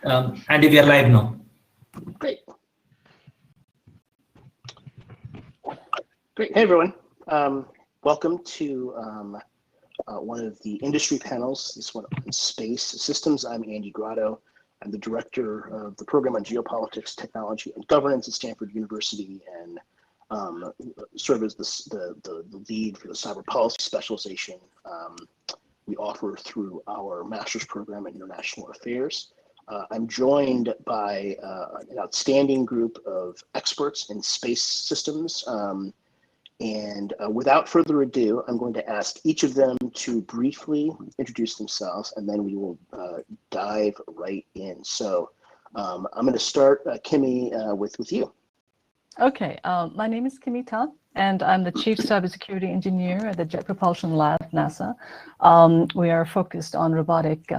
And if you're live now. Great. Great. Hey, everyone. Welcome to one of the industry panels, this one on space systems. I'm Andy Grotto. I'm the director of the program on geopolitics, technology, and governance at Stanford University, and serve as the lead for the cyber policy specialization we offer through our master's program in international affairs. I'm joined by an outstanding group of experts in space systems. And without further ado, I'm going to ask each of them to briefly introduce themselves, and then we will dive right in. So I'm going to start, Kimmy, with you. Okay, my name is Kimmy Tan, and I'm the Chief Cybersecurity Engineer at the Jet Propulsion Lab, NASA. We are focused on robotic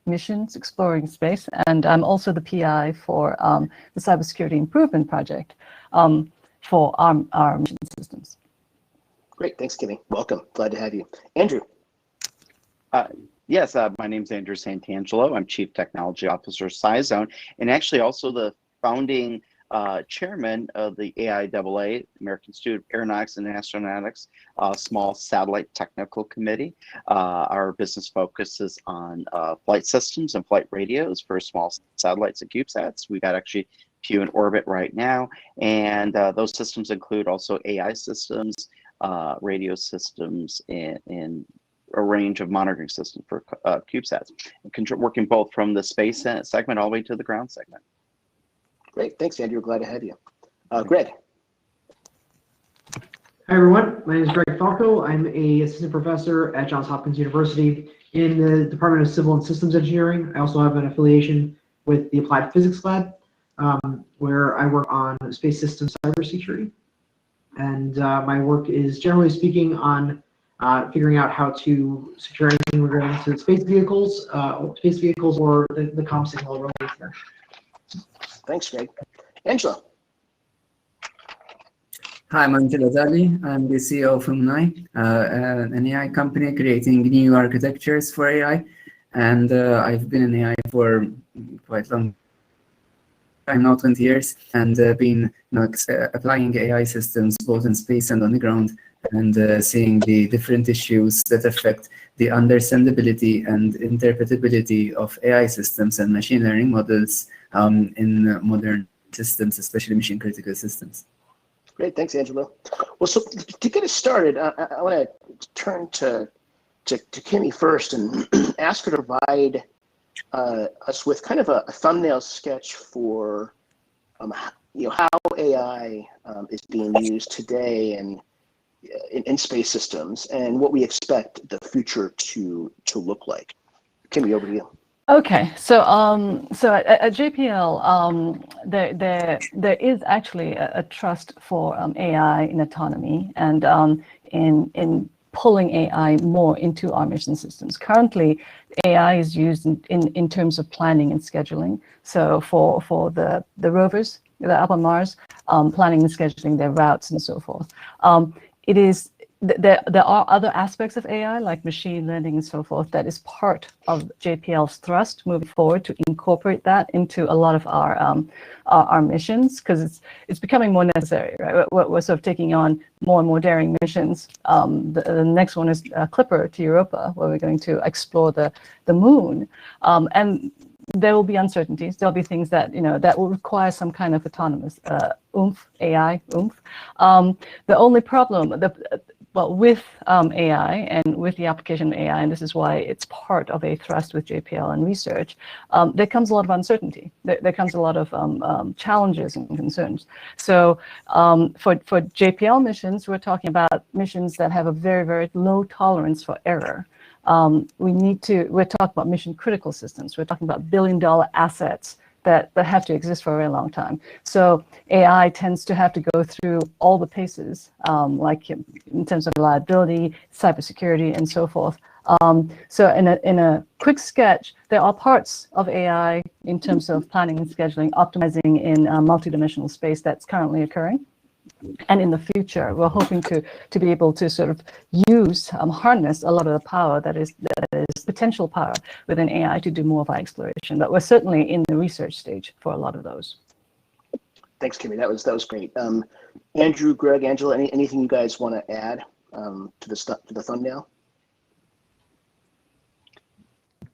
missions exploring space, and I'm also the PI for the Cybersecurity Improvement Project for our mission systems. Great, thanks, Kimmy. Welcome, glad to have you. Andrew. Yes, my name is Andrew Santangelo. I'm Chief Technology Officer, SciZone, and actually also the founding chairman of the AIAA, American Institute of Aeronautics and Astronautics, small satellite technical committee. Our business focuses on flight systems and flight radios for small satellites and CubeSats. We've got actually a few in orbit right now, and those systems include also AI systems, radio systems, and a range of monitoring systems for CubeSats, working both from the space segment all the way to the ground segment. Great, thanks, Andrew. Glad to have you. Greg. Hi, everyone. My name is Greg Falco. I'm an assistant professor at Johns Hopkins University in the Department of Civil and Systems Engineering. I also have an affiliation with the Applied Physics Lab, where I work on space systems cybersecurity. And my work is, generally speaking, on figuring out how to secure anything related to space vehicles or the comm signal related there. Thanks, Greg. Angela. Hi, I'm Angela Zali. I'm the CEO from NAI, an AI company creating new architectures for AI. And I've been in AI for quite long time now, 20 years, and been applying AI systems both in space and on the ground, and seeing the different issues that affect the understandability and interpretability of AI systems and machine learning models in modern systems, especially mission-critical systems. Great, thanks, Angela. Well, so to get us started, I want to turn to Kimmy first and ask her to provide us with kind of a thumbnail sketch for how AI is being used today and in space systems, and what we expect the future to look like. Kimmy, over to you. Okay, so at JPL, there is actually a trust for AI in autonomy and in pulling AI more into our mission systems. Currently, AI is used in terms of planning and scheduling. So for the rovers that are up on Mars, planning and scheduling their routes and so forth. There are other aspects of AI like machine learning and so forth that is part of JPL's thrust moving forward to incorporate that into a lot of our missions, because it's becoming more necessary, right? We're sort of taking on more and more daring missions. The next one is Clipper to Europa, where we're going to explore the moon, and there will be uncertainties. There'll be things that that will require some kind of autonomous AI oomph. The only problem, with AI and with the application of AI, and this is why it's part of a thrust with JPL and research, there comes a lot of uncertainty. There comes a lot of challenges and concerns. So for JPL missions, we're talking about missions that have a very, very low tolerance for error. We're talking about mission critical systems. We're talking about billion-dollar assets that have to exist for a very long time. So AI tends to have to go through all the paces, like in terms of reliability, cybersecurity, and so forth. So in a quick sketch, there are parts of AI in terms of planning and scheduling, optimizing in multidimensional space that's currently occurring. And in the future, we're hoping to be able to sort of harness a lot of the power that is is potential power within AI to do more of our exploration. But we're certainly in the research stage for a lot of those. Thanks, Kimmy. That was great. Andrew, Greg, Angela, anything you guys want to add to the thumbnail?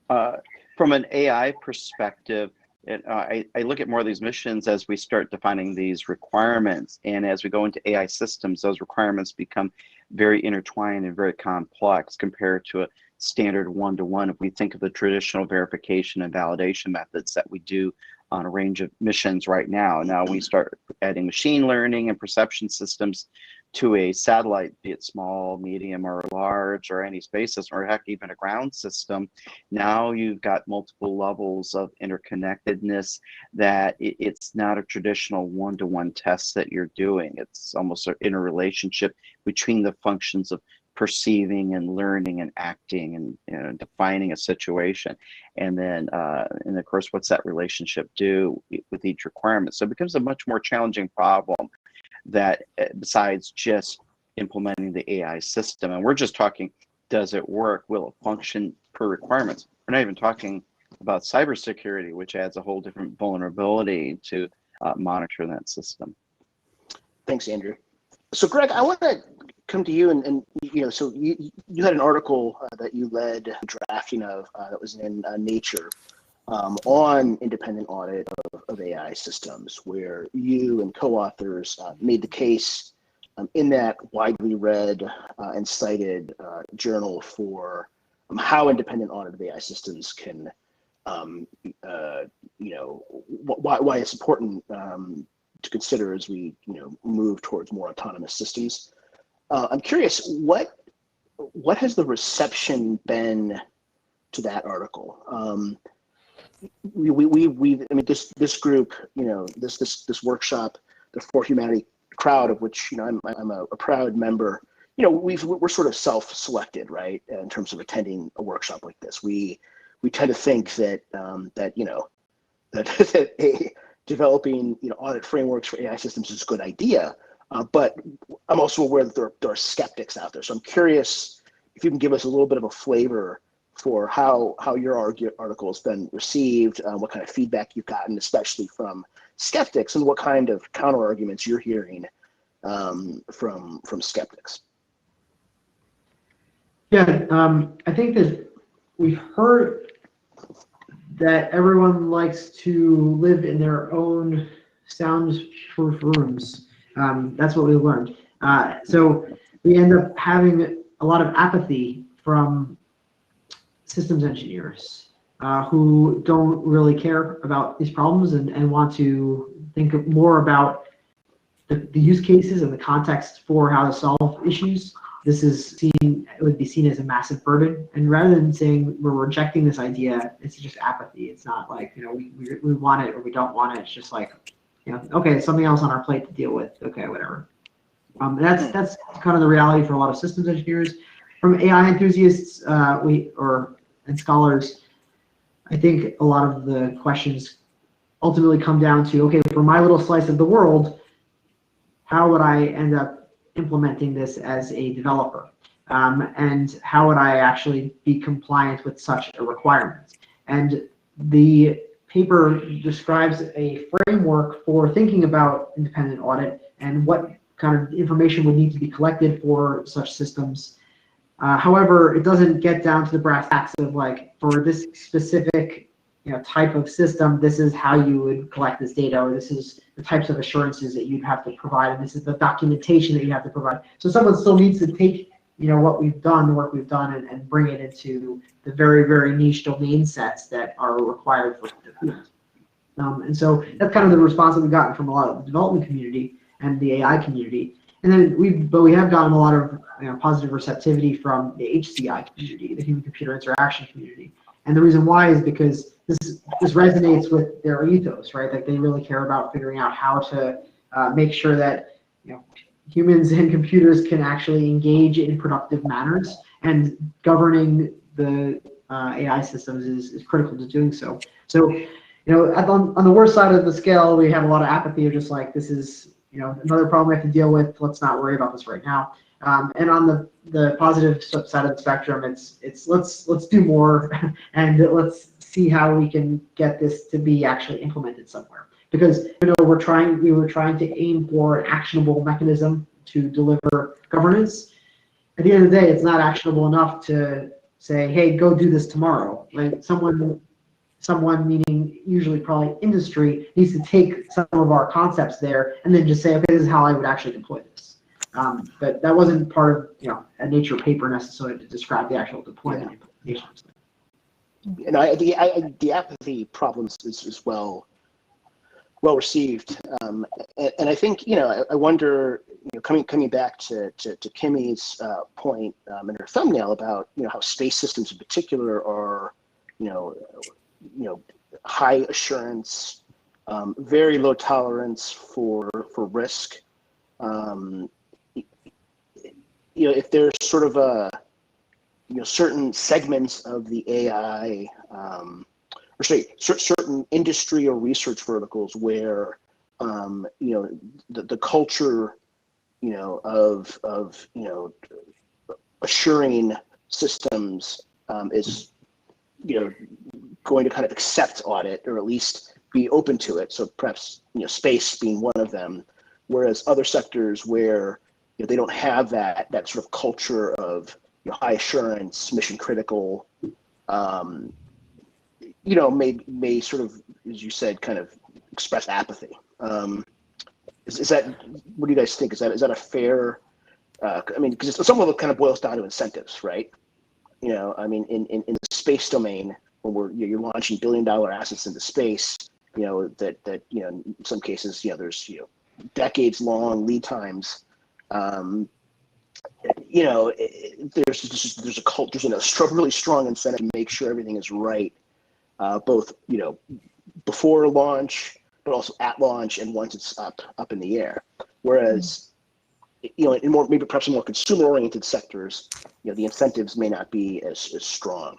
From an AI perspective, I look at more of these missions as we start defining these requirements, and as we go into AI systems, those requirements become very intertwined and very complex compared to a standard one-to-one. If we think of the traditional verification and validation methods that we do on a range of missions right now, we start adding machine learning and perception systems to a satellite, be it small, medium, or large, or any space system, or heck, even a ground system. Now you've got multiple levels of interconnectedness that it's not a traditional one-to-one test that you're doing. It's almost an interrelationship between the functions of perceiving and learning and acting and defining a situation. And then, and of course, what's that relationship do with each requirement? So it becomes a much more challenging problem that besides just implementing the AI system, and we're just talking, does it work? Will it function per requirements? We're not even talking about cybersecurity, which adds a whole different vulnerability to monitor that system. Thanks, Andrew. So Greg, I want to come to you and so you had an article that you led drafting of that was in Nature on independent audit of AI systems, where you and co-authors made the case in that widely read and cited journal for how independent audit of AI systems can, why it's important to consider as we move towards more autonomous systems. I'm curious, what has the reception been to that article? I mean, this group, this workshop, the For Humanity crowd, of which I'm a proud member. We're sort of self-selected, right, in terms of attending a workshop like this. We tend to think that that developing audit frameworks for AI systems is a good idea, but I'm also aware that there are skeptics out there. So I'm curious if you can give us a little bit of a flavor for how your article has been received, what kind of feedback you've gotten, especially from skeptics, and what kind of counter arguments you're hearing from skeptics. Yeah, I think that we've heard that everyone likes to live in their own soundproof rooms. That's what we learned. So we end up having a lot of apathy from systems engineers who don't really care about these problems and want to think more about the use cases and the context for how to solve issues. This would be seen as a massive burden, and rather than saying we're rejecting this idea, it's just apathy. It's not like we want it or we don't want it. It's just like okay, something else on our plate to deal with. Okay, whatever. That's kind of the reality for a lot of systems engineers. From AI enthusiasts and scholars, I think a lot of the questions ultimately come down to, okay, for my little slice of the world, how would I end up implementing this as a developer? And how would I actually be compliant with such a requirement? And the paper describes a framework for thinking about independent audit and what kind of information would need to be collected for such systems. However, it doesn't get down to the brass tacks of like, for this specific type of system, this is how you would collect this data, or this is the types of assurances that you'd have to provide, and this is the documentation that you have to provide. So someone still needs to take what we've done, the work we've done, and bring it into the very, very niche domain sets that are required for development. And so that's kind of the response that we've gotten from a lot of the development community and the AI community. And then we have gotten a lot of positive receptivity from the HCI community, the human computer interaction community. And the reason why is because this resonates with their ethos, right? Like they really care about figuring out how to make sure that humans and computers can actually engage in productive manners, and governing the AI systems is critical to doing so. So, on the worst side of the scale, we have a lot of apathy of just like, this is another problem we have to deal with. Let's not worry about this right now. And on the positive side of the spectrum, it's let's do more and let's see how we can get this to be actually implemented somewhere. Because we were trying to aim for an actionable mechanism to deliver governance. At the end of the day, it's not actionable enough to say, hey, go do this tomorrow. Like someone meaning usually probably industry needs to take some of our concepts there and then just say, okay, this is how I would actually deploy this. But that wasn't part of a Nature paper necessarily to describe the actual deployment implementation. And the apathy problems is well received, and I think I wonder, coming back to Kimmy's point in her thumbnail about how space systems in particular are high assurance, very low tolerance for risk. If there's sort of a certain segments of the AI, or say certain industry or research verticals where the culture of assuring systems is going to kind of accept audit, or at least be open to it. So perhaps space being one of them, whereas other sectors where they don't have that sort of culture of high assurance, mission critical, may sort of, as you said, kind of express apathy. Is that, what do you guys think? Is that a fair? I mean, because some of it kind of boils down to incentives, right? I mean, in the space domain, when you're launching $billion assets into space, that in some cases, there's decades long lead times. There's a really strong incentive to make sure everything is right, both before launch, but also at launch and once it's up in the air. Whereas in perhaps more consumer oriented sectors, the incentives may not be as strong.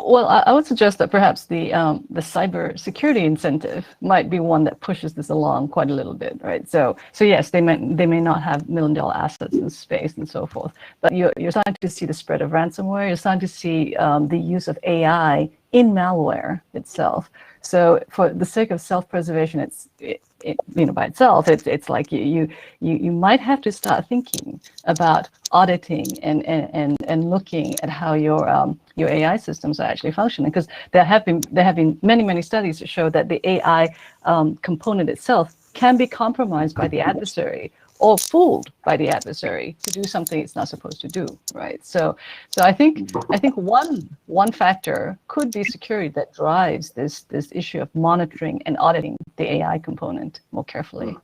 Well, I would suggest that perhaps the cyber security incentive might be one that pushes this along quite a little bit, right? So yes, they may not have $1 million assets in space and so forth, but you're starting to see the spread of ransomware. You're starting to see the use of AI in malware itself. So for the sake of self-preservation, by itself, it's like you might have to start thinking about auditing and looking at how your AI systems are actually functioning, because there have been many studies that show that the AI component itself can be compromised by the adversary or fooled by the adversary to do something it's not supposed to do, right? So I think one factor could be security that drives this issue of monitoring and auditing the AI component more carefully.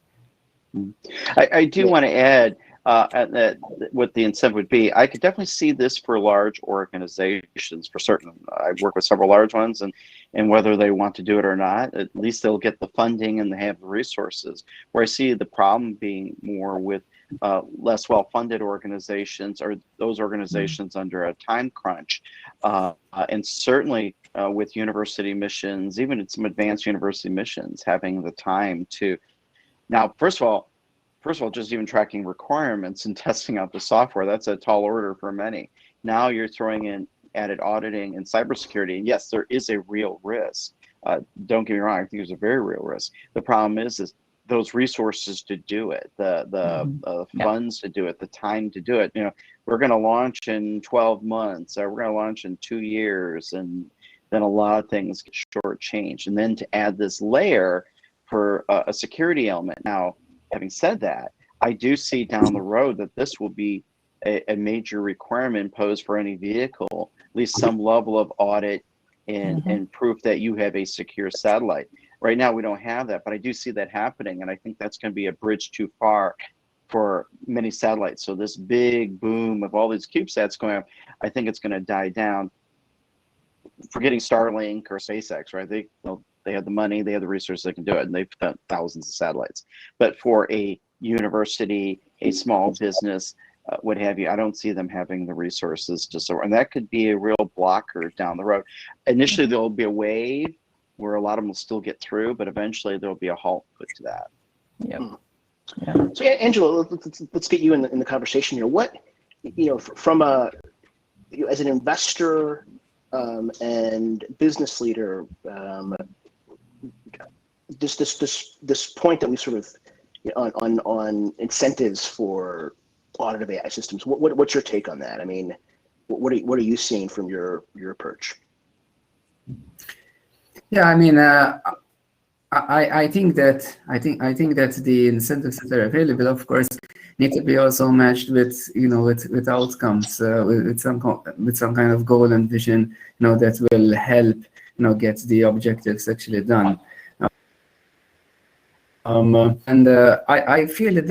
I do want to add that what the incentive would be. I could definitely see this for large organizations for certain. I've worked with several large ones, and whether they want to do it or not, at least they'll get the funding and they have the resources. Where I see the problem being more with less well-funded organizations, or those organizations under a time crunch, and certainly with university missions, even in some advanced university missions, having the time to. Now, first of all, just even tracking requirements and testing out the software, that's a tall order for many. Now you're throwing in added auditing and cybersecurity, and yes, there is a real risk. Don't get me wrong, I think there's a very real risk. The problem is those resources to do it, the funds to do it, the time to do it. We're going to launch in 12 months, or we're going to launch in 2 years, and then a lot of things get shortchanged. And then to add this layer for a security element. Now, having said that, I do see down the road that this will be a major requirement imposed for any vehicle, at least some level of audit and proof that you have a secure satellite. Right now, we don't have that, but I do see that happening, and I think that's going to be a bridge too far for many satellites. So this big boom of all these CubeSats going up, I think it's going to die down. Forgetting Starlink or SpaceX, right? They have the money, they have the resources, they can do it, and they've done thousands of satellites. But for a university, a small business, what have you, I don't see them having the resources to support, and that could be a real blocker down the road. Initially, there'll be a wave where a lot of them will still get through, but eventually there'll be a halt put to that. Yep. Yeah. So Angela, let's get you in the conversation here. What, from a, as an investor and business leader, this point that we sort of on incentives for audit AI systems. What's your take on that? I mean, what are you seeing from your perch? Yeah, I mean, I think that the incentives that are available, of course, need to be also matched with with outcomes, with some kind of goal and vision, that will help get the objectives actually done. I feel that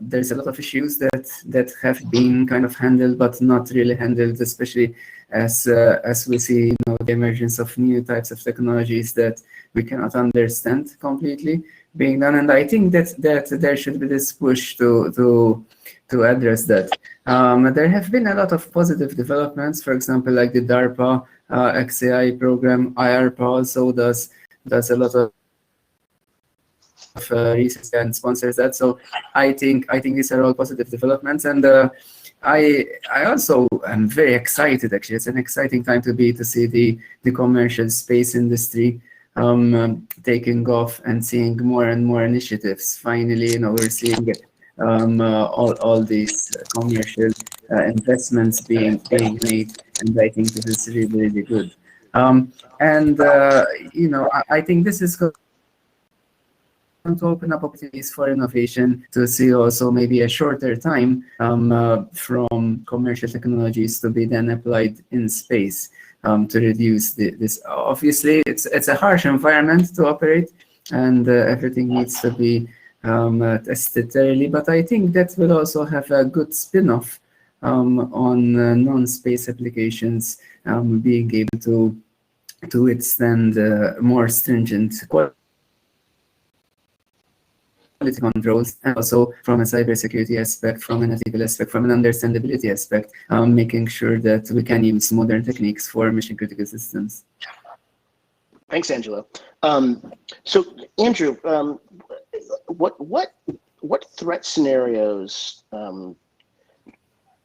there's a lot of issues that have been kind of handled but not really handled, especially as we see the emergence of new types of technologies that we cannot understand completely being done. And I think that there should be this push to address that. There have been a lot of positive developments. For example, like the DARPA XAI program. IARPA also does a lot of research and sponsors that. So I think these are all positive developments, and I also am very excited. Actually, it's an exciting time to see the commercial space industry taking off and seeing more and more initiatives. Finally, we're seeing all these commercial investments being made, and I think this is really good. I think this is going to open up opportunities for innovation, to see also maybe a shorter time from commercial technologies to be then applied in space to reduce this. Obviously, it's a harsh environment to operate, and everything needs to be tested thoroughly. But I think that will also have a good spin-off on non-space applications, being able to withstand more stringent quality controls, and also from a cybersecurity aspect, from an ethical aspect, from an understandability aspect, making sure that we can use modern techniques for mission-critical systems. Thanks, Angelo. So, Andrew, what threat scenarios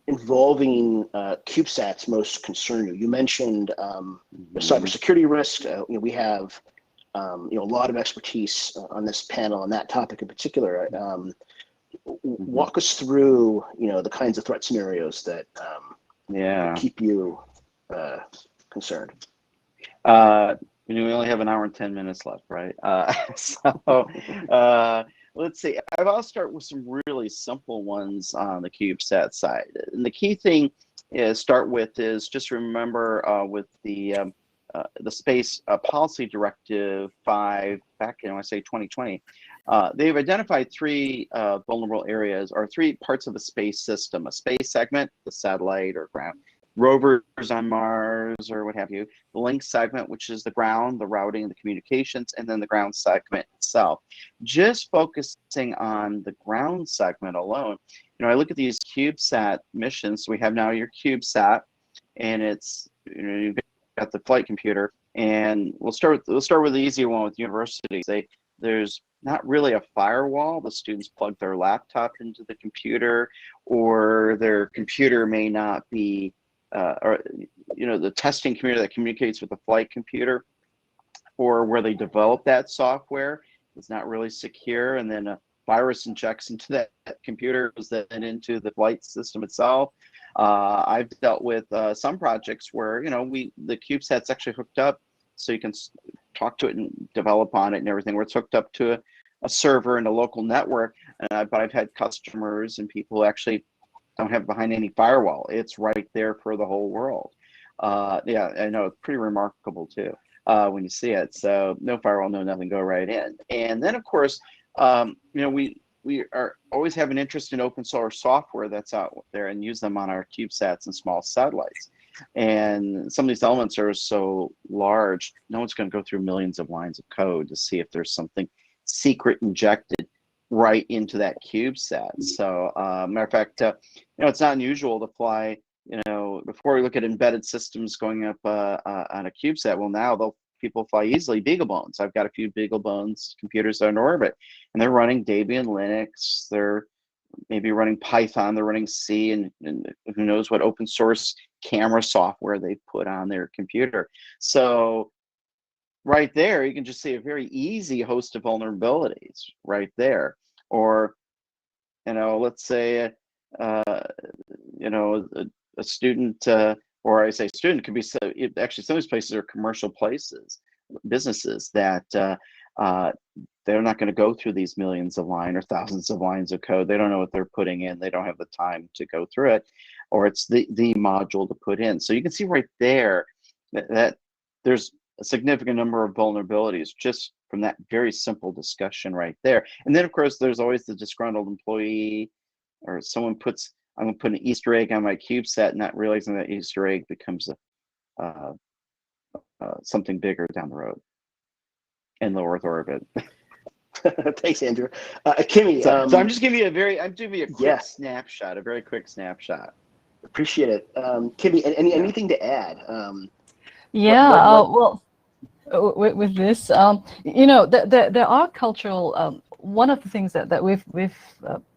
involving CubeSats most concern you? You mentioned the cybersecurity risk. We have a lot of expertise on this panel on that topic in particular. Walk us through the kinds of threat scenarios that keep you concerned. We only have an hour and 10 minutes left, right? Let's see. I'll start with some really simple ones on the CubeSat side. And the key thing is just remember with the Space Policy Directive 5 back in, I want to say 2020, they've identified three vulnerable areas, or three parts of a space system: a space segment, the satellite or ground, rovers on Mars or what have you, the link segment, which is the ground, the routing, the communications, and then the ground segment itself. Just focusing on the ground segment alone, I look at these CubeSat missions. We have now your CubeSat, and it's you've got the flight computer, and we'll start with the easy one with universities. There's not really a firewall. The students plug their laptop into the computer, or their computer may not be or the testing computer that communicates with the flight computer, or where they develop that software, is not really secure, and then a virus injects into that computer, goes then into the flight system itself. I've dealt with some projects where the CubeSat's actually hooked up, so you can talk to it and develop on it and everything, where it's hooked up to a server and a local network. But I've had customers and people who actually don't have behind any firewall. It's right there for the whole world. Yeah, I know, it's pretty remarkable too when you see it. So no firewall, no nothing, go right in. And then of course, we are always have an interest in open source software that's out there, and use them on our CubeSats and small satellites. And some of these elements are so large, no one's going to go through millions of lines of code to see if there's something secret injected right into that CubeSat. So matter of fact, it's not unusual to fly, before we look at embedded systems going up on a CubeSat, well, now they'll people fly easily, BeagleBones. I've got a few BeagleBones computers that are in orbit, and they're running Debian Linux. They're maybe running Python. They're running C, and who knows what open source camera software they put on their computer. So right there, you can just see a very easy host of vulnerabilities right there. Or, let's say, a student, or I say student, could be, actually some of these places are commercial places, businesses that they're not going to go through these millions of lines or thousands of lines of code. They don't know what they're putting in. They don't have the time to go through it, or it's the module to put in. So you can see right there that there's a significant number of vulnerabilities just from that very simple discussion right there. And then, of course, there's always the disgruntled employee, or someone puts, I'm going to put an Easter egg on my CubeSat, not realizing that Easter egg becomes something bigger down the road in low Earth orbit. Thanks, Andrew. Kimmy. So I'm just giving you a quick snapshot, a very quick snapshot. Appreciate it. Kimmy, anything to add? Well, with this, there are cultural. One of the things that we've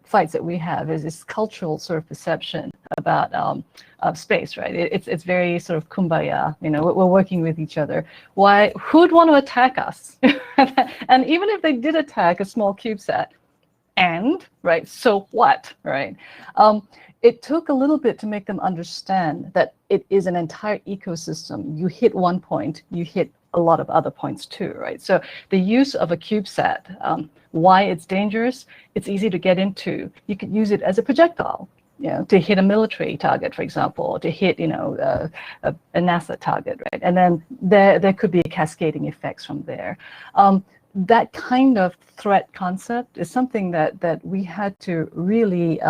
fights that we have is this cultural sort of perception about space, right? It's very sort of kumbaya. We're working with each other. Why? Who'd want to attack us? And even if they did attack a small CubeSat, right? So what, right? It took a little bit to make them understand that it is an entire ecosystem. You hit one point, you hit a lot of other points too, right? So the use of a CubeSat, why it's dangerous, it's easy to get into. You could use it as a projectile, to hit a military target, for example, or to hit, a NASA target, right? And then there could be cascading effects from there. That kind of threat concept is something that we had to really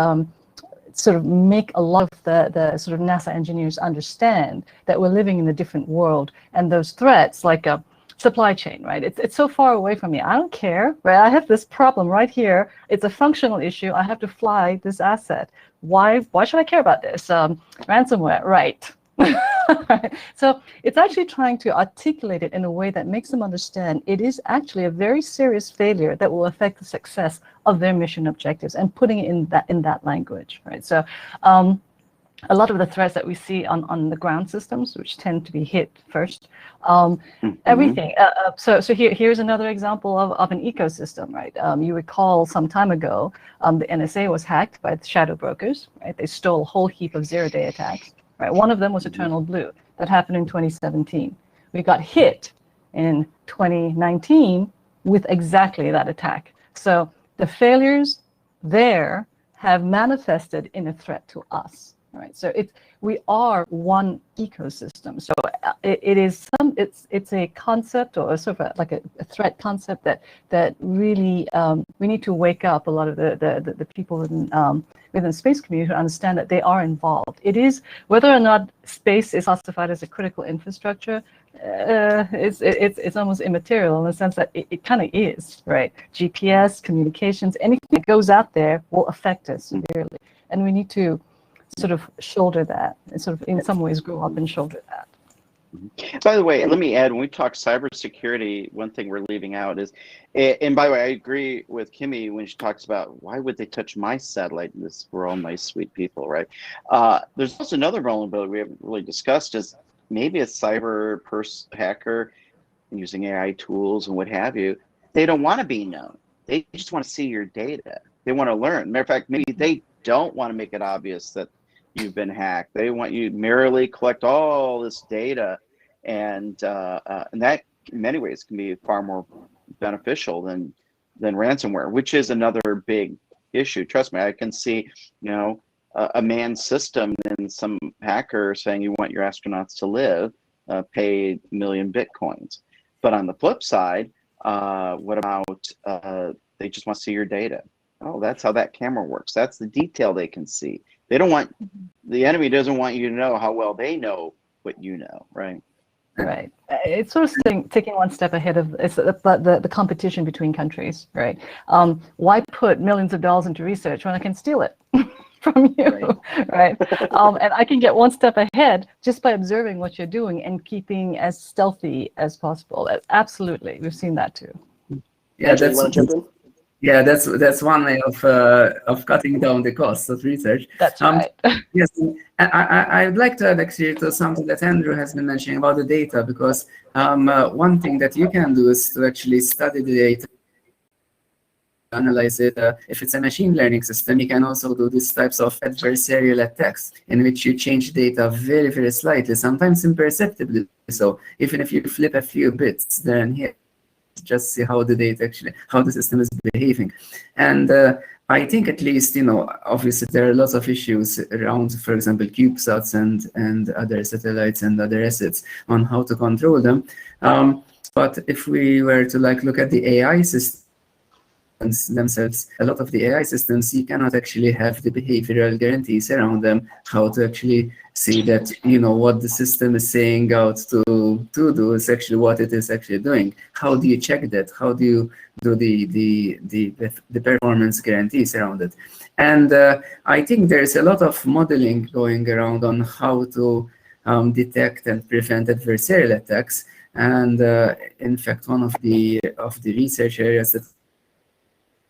sort of make a lot of the sort of NASA engineers understand that we're living in a different world, and those threats, like a supply chain, right? It's so far away from me. I don't care, right? I have this problem right here. It's a functional issue. I have to fly this asset. Why should I care about this? Ransomware, right? Right. So it's actually trying to articulate it in a way that makes them understand it is actually a very serious failure that will affect the success of their mission objectives, and putting it in that language, right? So a lot of the threats that we see on the ground systems, which tend to be hit first, everything. So here's another example of an ecosystem, right? You recall some time ago, the NSA was hacked by the shadow brokers, right? They stole a whole heap of zero-day attacks. Right, one of them was Eternal Blue. That happened in 2017. We got hit in 2019 with exactly that attack. So the failures there have manifested in a threat to us. Right. So we are one ecosystem. So it's a concept, or sort of like a threat concept that really we need to wake up a lot of the people within the space community to understand that they are involved. It is, whether or not space is classified as a critical infrastructure, it's almost immaterial in the sense that it kind of is, right? GPS, communications, anything that goes out there will affect us severely, and we need to sort of shoulder that, and sort of in some ways grow up and shoulder that. By the way, let me add, when we talk cybersecurity, one thing we're leaving out is, and by the way, I agree with Kimmy when she talks about why would they touch my satellite in this, we're all nice, sweet people, right? There's also another vulnerability we haven't really discussed, is maybe a cyber hacker using AI tools and what have you, they don't want to be known. They just want to see your data. They want to learn. Matter of fact, maybe they don't want to make it obvious that you've been hacked. They want you to merely collect all this data, and that in many ways can be far more beneficial than ransomware, which is another big issue. Trust me, I can see a manned system and some hacker saying you want your astronauts to live, pay 1 million bitcoins. But on the flip side, what about they just want to see your data? Oh, that's how that camera works. That's the detail they can see. They don't want, the enemy doesn't want you to know how well they know what you know, right? Right. It's sort of taking one step ahead of the competition between countries, right? Why put millions of dollars into research when I can steal it? from you, right? And I can get one step ahead just by observing what you're doing and keeping as stealthy as possible. Absolutely, we've seen that too. Yeah, Angela, you want to jump in? Yeah, that's one way of cutting down the cost of research. That's right. Yes, I'd like to add actually to something that Andrew has been mentioning about the data, because one thing that you can do is to actually study the data, analyze it. If it's a machine learning system, you can also do these types of adversarial attacks in which you change data very, very slightly, sometimes imperceptibly. So even if you flip a few bits there and here, just see how the data actually, how the system is behaving. And I think at least, obviously there are lots of issues around, for example, CubeSats and other satellites and other assets on how to control them. But if we were to look at the AI systems themselves, a lot of the AI systems, you cannot actually have the behavioral guarantees around them, how to actually see that, what the system is saying out to do is actually what it is actually doing. How do you check that? How do you do the performance guarantees around it? And I think there's a lot of modeling going around on how to detect and prevent adversarial attacks. And in fact, one of the research areas that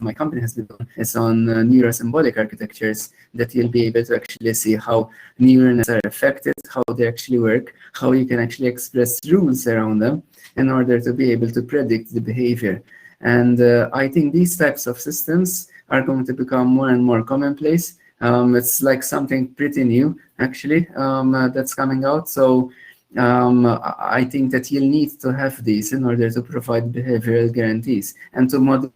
my company has been doing is on neurosymbolic architectures, that you'll be able to actually see how neurons are affected, how they actually work, how you can actually express rules around them in order to be able to predict the behavior. And I think these types of systems are going to become more and more commonplace. It's like something pretty new, actually, that's coming out. So I think that you'll need to have these in order to provide behavioral guarantees and to model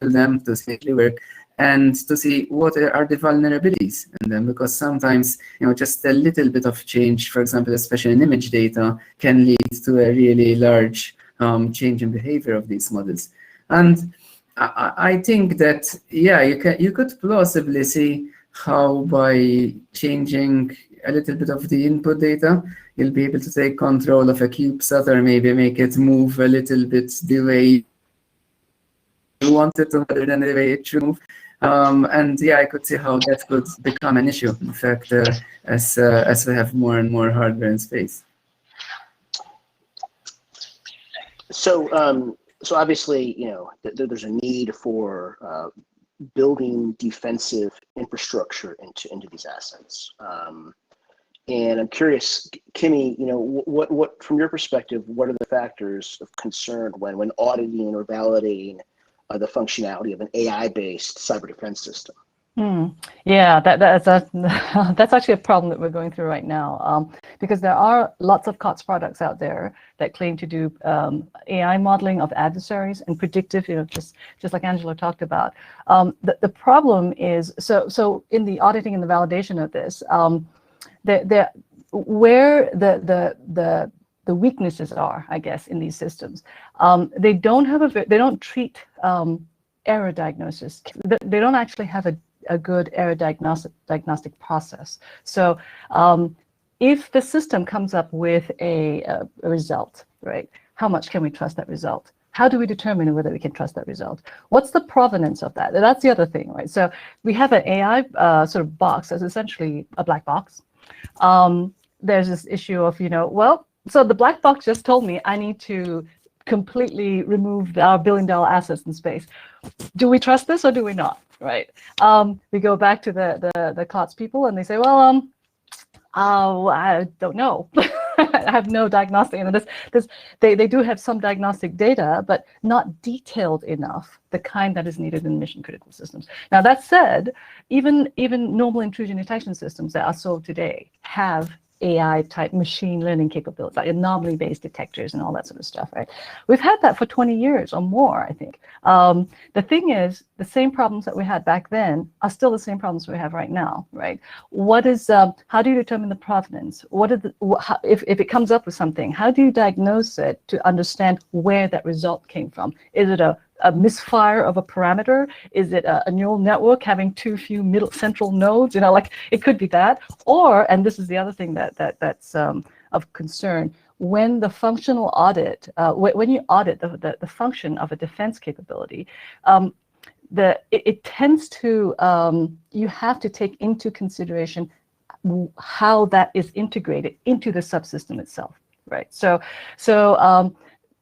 them to see work and to see what are the vulnerabilities in them, because sometimes just a little bit of change, for example, especially in image data, can lead to a really large change in behavior of these models. And I think that you could plausibly see how by changing a little bit of the input data, you'll be able to take control of a CubeSat or maybe make it move a little bit the way you want it to, rather than the way it should move. And I could see how that could become an issue, in fact, as we have more and more hardware in space. So, so obviously, there's a need for building defensive infrastructure into these assets. And I'm curious, Kimmy, what from your perspective, what are the factors of concern when auditing or validating the functionality of an AI-based cyber defense system? Yeah, that's actually a problem that we're going through right now, because there are lots of COTS products out there that claim to do AI modeling of adversaries and predictive, just like Angela talked about. The problem is, so in the auditing and the validation of this, where the weaknesses are, I guess, in these systems, they don't treat error diagnosis. They don't actually have a good error diagnostic process. So if the system comes up with a result, right, how much can we trust that result? How do we determine whether we can trust that result? What's the provenance of that? That's the other thing, right? So we have an AI sort of box that's essentially a black box. There's this issue of, so the black box just told me I need to completely remove our billion-dollar assets in space. Do we trust this or do we not? Right? We go back to the COTS people and they say, well, I don't know. I have no diagnostic. They do have some diagnostic data, but not detailed enough, the kind that is needed in mission-critical systems. Now that said, even normal intrusion detection systems that are sold today have AI-type machine learning capabilities, like anomaly-based detectors and all that sort of stuff, right? We've had that for 20 years or more, I think. The thing is, the same problems that we had back then are still the same problems we have right now, right? What is, how do you determine the provenance? If it comes up with something, how do you diagnose it to understand where that result came from? Is it a misfire of a parameter? Is it a neural network having too few central nodes? It could be that. Or, and this is the other thing that's of concern, when the functional audit, when you audit the function of a defense capability, it tends to, you have to take into consideration how that is integrated into the subsystem itself, right? So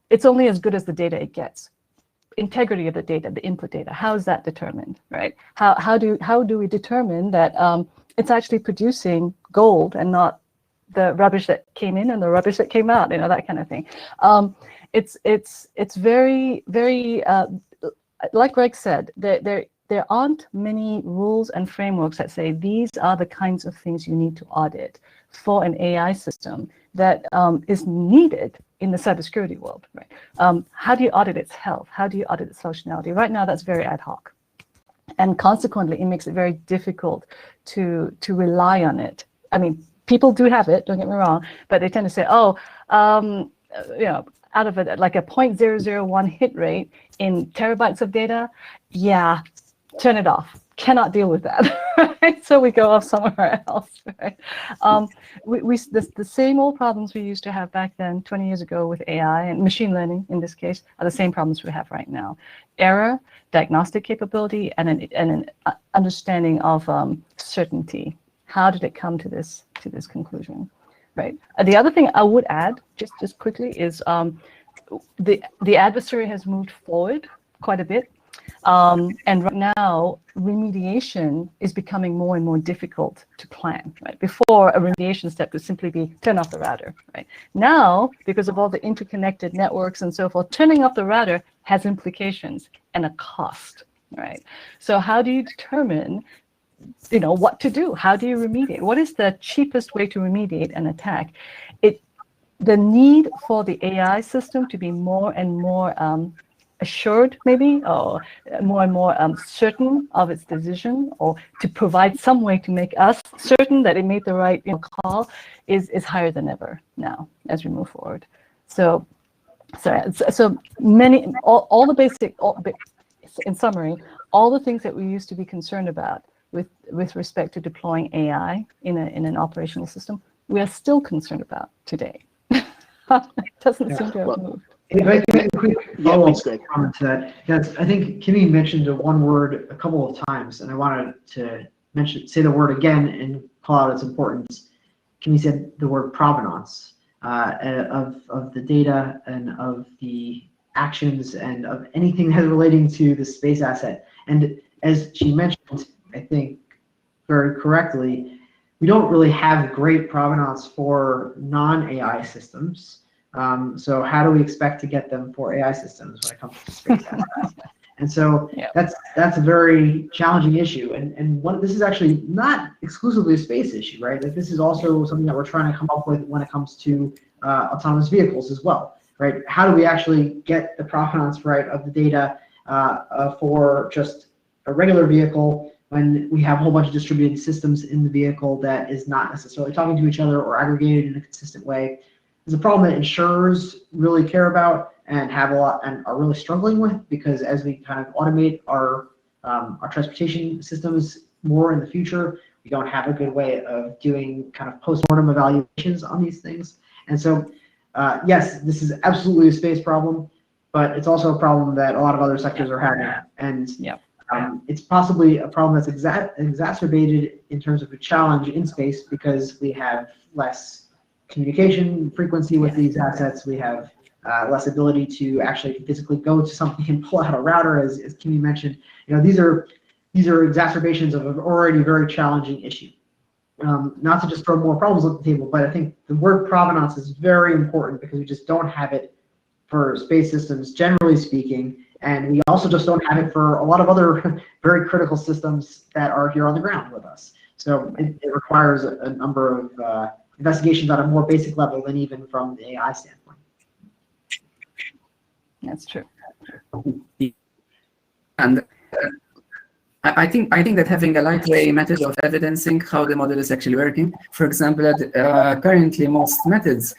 it's only as good as the data it gets. Integrity of the data, the input data, how is that determined, right? How do we determine that it's actually producing gold and not the rubbish that came in and the rubbish that came out, that kind of thing. It's very, very, like Greg said, there aren't many rules and frameworks that say these are the kinds of things you need to audit for an AI system that is needed in the cybersecurity world, right? How do you audit its health? How do you audit its functionality? Right now, that's very ad hoc. And consequently, it makes it very difficult to rely on it. I mean, people do have it, don't get me wrong, but they tend to say, oh, out of it, like a 0.001 hit rate in terabytes of data, yeah, turn it off. Cannot deal with that, right? So we go off somewhere else, right? The same old problems we used to have back then, 20 years ago with AI and machine learning, in this case, are the same problems we have right now. Error, diagnostic capability, and an understanding of certainty. How did it come to this conclusion, right? The other thing I would add, just quickly, is the adversary has moved forward quite a bit. And right now, remediation is becoming more and more difficult to plan, right? Before, a remediation step would simply be turn off the router, right? Now, because of all the interconnected networks and so forth, turning off the router has implications and a cost, right? So how do you determine, what to do? How do you remediate? What is the cheapest way to remediate an attack? The need for the AI system to be more and more assured, maybe, or more and more certain of its decision, or to provide some way to make us certain that it made the right call is higher than ever now as we move forward. So many, all the basic, in summary, all the things that we used to be concerned about with respect to deploying AI in an operational system, we are still concerned about today. It doesn't seem to have moved. If I can make a quick follow-up comment to that, because I think Kimmy mentioned one word a couple of times, and I wanted to say the word again and call out its importance. Kimmy said the word provenance of the data and of the actions and of anything that's relating to the space asset. And as she mentioned, I think very correctly, we don't really have great provenance for non-AI systems. So how do we expect to get them for AI systems when it comes to space assets? And so that's a very challenging issue. And this is actually not exclusively a space issue, right? Like, this is also something that we're trying to come up with when it comes to autonomous vehicles as well, right? How do we actually get the provenance right of the data for just a regular vehicle when we have a whole bunch of distributed systems in the vehicle that is not necessarily talking to each other or aggregated in a consistent way? It's a problem that insurers really care about and have a lot and are really struggling with, because as we kind of automate our transportation systems more in the future, we don't have a good way of doing kind of post-mortem evaluations on these things. And so, yes, this is absolutely a space problem, but it's also a problem that a lot of other sectors are having. And it's possibly a problem that's exacerbated in terms of a challenge in space because we have less communication frequency with these assets. We have less ability to actually physically go to something and pull out a router, as Kimmy mentioned. These are exacerbations of an already very challenging issue. Not to just throw more problems on the table, but I think the word provenance is very important because we just don't have it for space systems, generally speaking, and we also just don't have it for a lot of other very critical systems that are here on the ground with us. So it requires a number of investigations on a more basic level than even from the AI standpoint. That's true. And I think that having a lightweight method of evidencing how the model is actually working, for example, currently most methods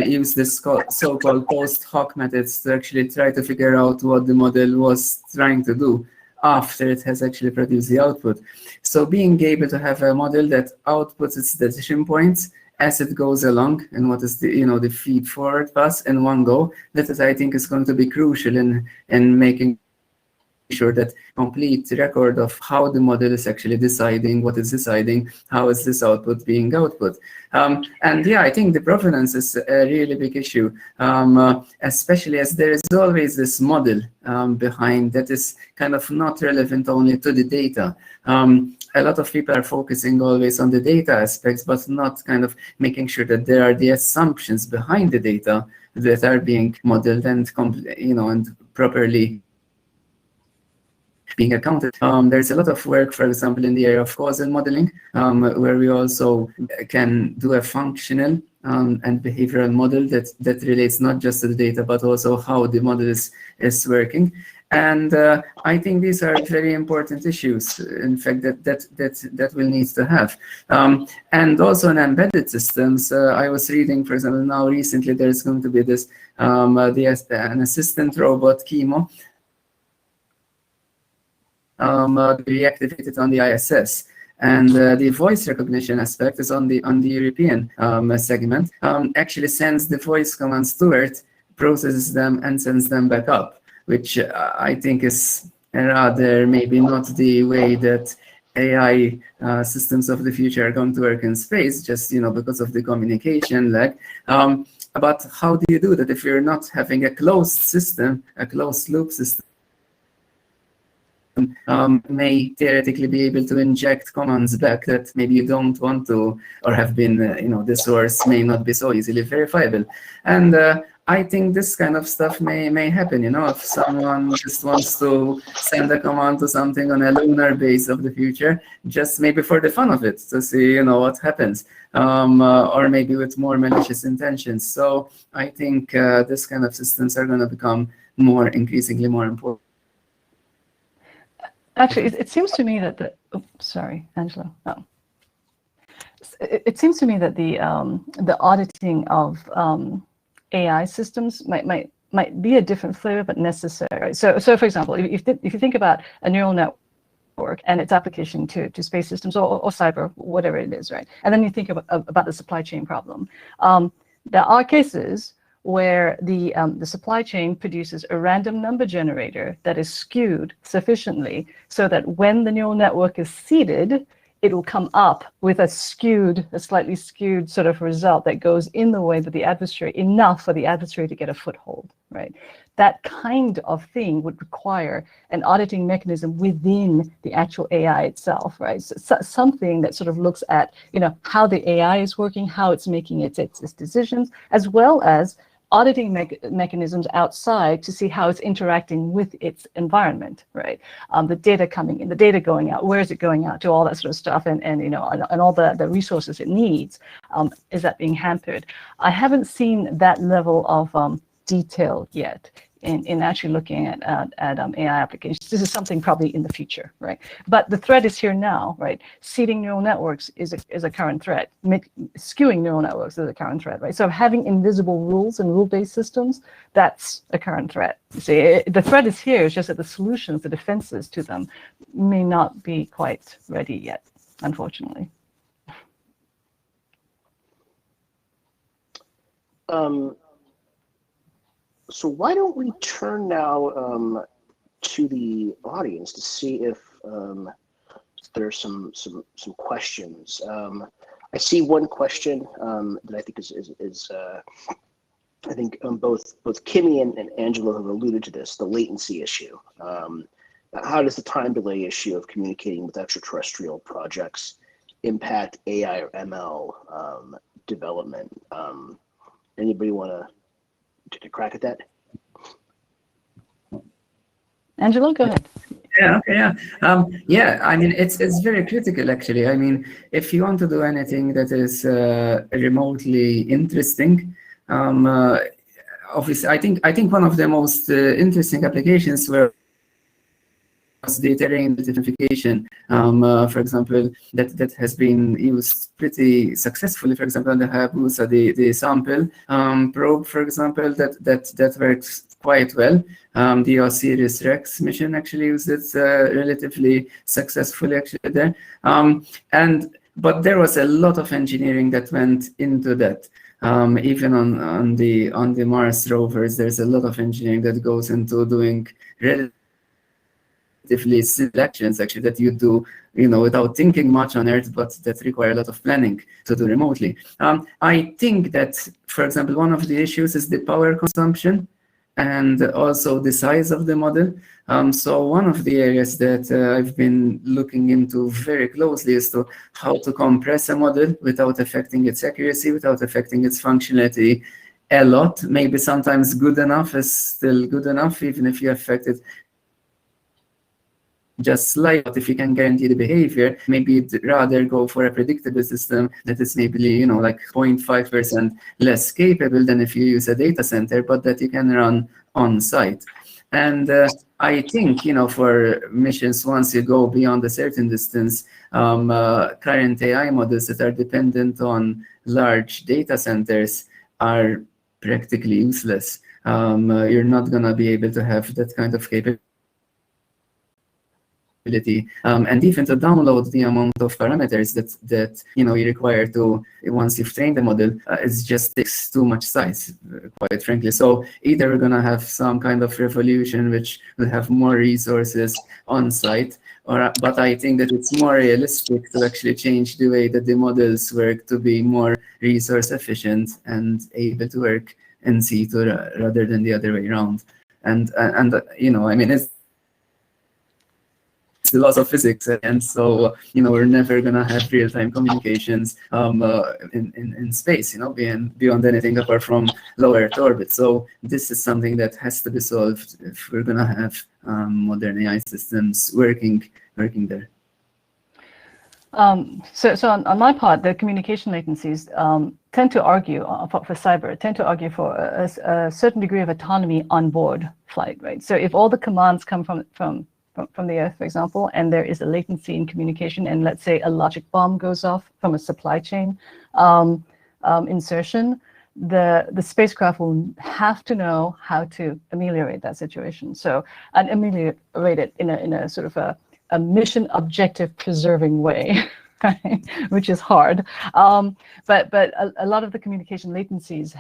use this so-called post hoc methods to actually try to figure out what the model was trying to do after it has actually produced the output. So being able to have a model that outputs its decision points as it goes along, and what is the feed forward pass in one go, that is, I think, is going to be crucial in making sure that complete record of how the model is actually deciding, what it's deciding, how is this output being output. And yeah, I think the provenance is a really big issue, especially as there is always this model behind that is kind of not relevant only to the data. A lot of people are focusing always on the data aspects, but not kind of making sure that there are the assumptions behind the data that are being modeled and, and properly being accounted. There's a lot of work, for example, in the area of causal modeling, where we also can do a functional and behavioral model that relates not just to the data, but also how the model is working. And I think these are very important issues, in fact, that we'll need to have. And also in embedded systems, I was reading, for example, now recently there's going to be this, an assistant robot, Chemo, reactivated on the ISS, and the voice recognition aspect is on the European segment. Actually sends the voice commands to Earth, processes them, and sends them back up, which I think is rather maybe not the way that AI systems of the future are going to work in space, just because of the communication lag. But how do you do that if you're not having a closed system, a closed loop system? May theoretically be able to inject commands back that maybe you don't want to, or have been, the source may not be so easily verifiable. And I think this kind of stuff may happen, if someone just wants to send a command to something on a lunar base of the future, just maybe for the fun of it, to see, what happens, or maybe with more malicious intentions. So I think this kind of systems are going to become increasingly more important. Actually, it seems to me that sorry, Angela. Oh. It seems to me that the auditing of AI systems might be a different flavor, but necessary. So for example, if you think about a neural network and its application to space systems or cyber, whatever it is, right? And then you think about the supply chain problem. There are cases where the supply chain produces a random number generator that is skewed sufficiently so that when the neural network is seeded, it will come up with a slightly skewed sort of result that goes in the way that the adversary, enough for the adversary to get a foothold, right? That kind of thing would require an auditing mechanism within the actual AI itself, right? So something that sort of looks at, how the AI is working, how it's making its decisions, as well as auditing mechanisms outside to see how it's interacting with its environment, right? The data coming in, the data going out, where is it going out to, all that sort of stuff, and all the resources it needs. Is that being hampered? I haven't seen that level of detail yet in actually looking at AI applications. This is something probably in the future, right? But the threat is here now, right? Seeding neural networks is a current threat. Skewing neural networks is a current threat, right? So having invisible rules and rule-based systems, that's a current threat. See, the threat is here. It's just that the solutions, the defenses to them, may not be quite ready yet, unfortunately. So why don't we turn now to the audience to see if there's some questions. I see one question that I think is I think both Kimmy and Angela have alluded to this, the latency issue. How does the time delay issue of communicating with extraterrestrial projects impact AI or ML development? Anybody want to take a crack at that? Angelo, go ahead. Yeah, okay, yeah. I mean, it's very critical, actually. I mean, if you want to do anything that is remotely interesting, obviously, I think one of the most interesting applications were the terrain identification, for example, that has been used pretty successfully. For example, on the Hayabusa, the sample probe, for example, that works quite well. The OSIRIS-REx mission actually used it relatively successfully actually there. But there was a lot of engineering that went into that. Even on the Mars rovers, there's a lot of engineering that goes into doing relatively relatively simple actions actually that you do, without thinking much on Earth, but that require a lot of planning to do remotely. I think that, for example, one of the issues is the power consumption and also the size of the model. So one of the areas that I've been looking into very closely is to how to compress a model without affecting its accuracy, without affecting its functionality a lot. Maybe sometimes good enough is still good enough, even if you affect it just slightly. But if you can guarantee the behavior, maybe you'd rather go for a predictable system that is maybe, like 0.5% less capable than if you use a data center, but that you can run on site. And I think, for missions, once you go beyond a certain distance, current AI models that are dependent on large data centers are practically useless. You're not going to be able to have that kind of capability. And even to download the amount of parameters that you require to, once you've trained the model, it just takes too much size, quite frankly. So either we're going to have some kind of revolution which will have more resources on site, but I think that it's more realistic to actually change the way that the models work to be more resource efficient and able to work in situ rather than the other way around. And I mean, it's the laws of physics, and so we're never gonna have real-time communications in space, beyond anything apart from low Earth orbit. So this is something that has to be solved if we're gonna have modern AI systems working there. So on my part, the communication latencies tend to argue for cyber, tend to argue for a certain degree of autonomy on board flight, right? So if all the commands come from the Earth, for example, and there is a latency in communication, and let's say a logic bomb goes off from a supply chain insertion, the spacecraft will have to know how to ameliorate that situation. So, and ameliorate it in a sort of a mission objective preserving way, right? Which is hard. But a lot of the communication latencies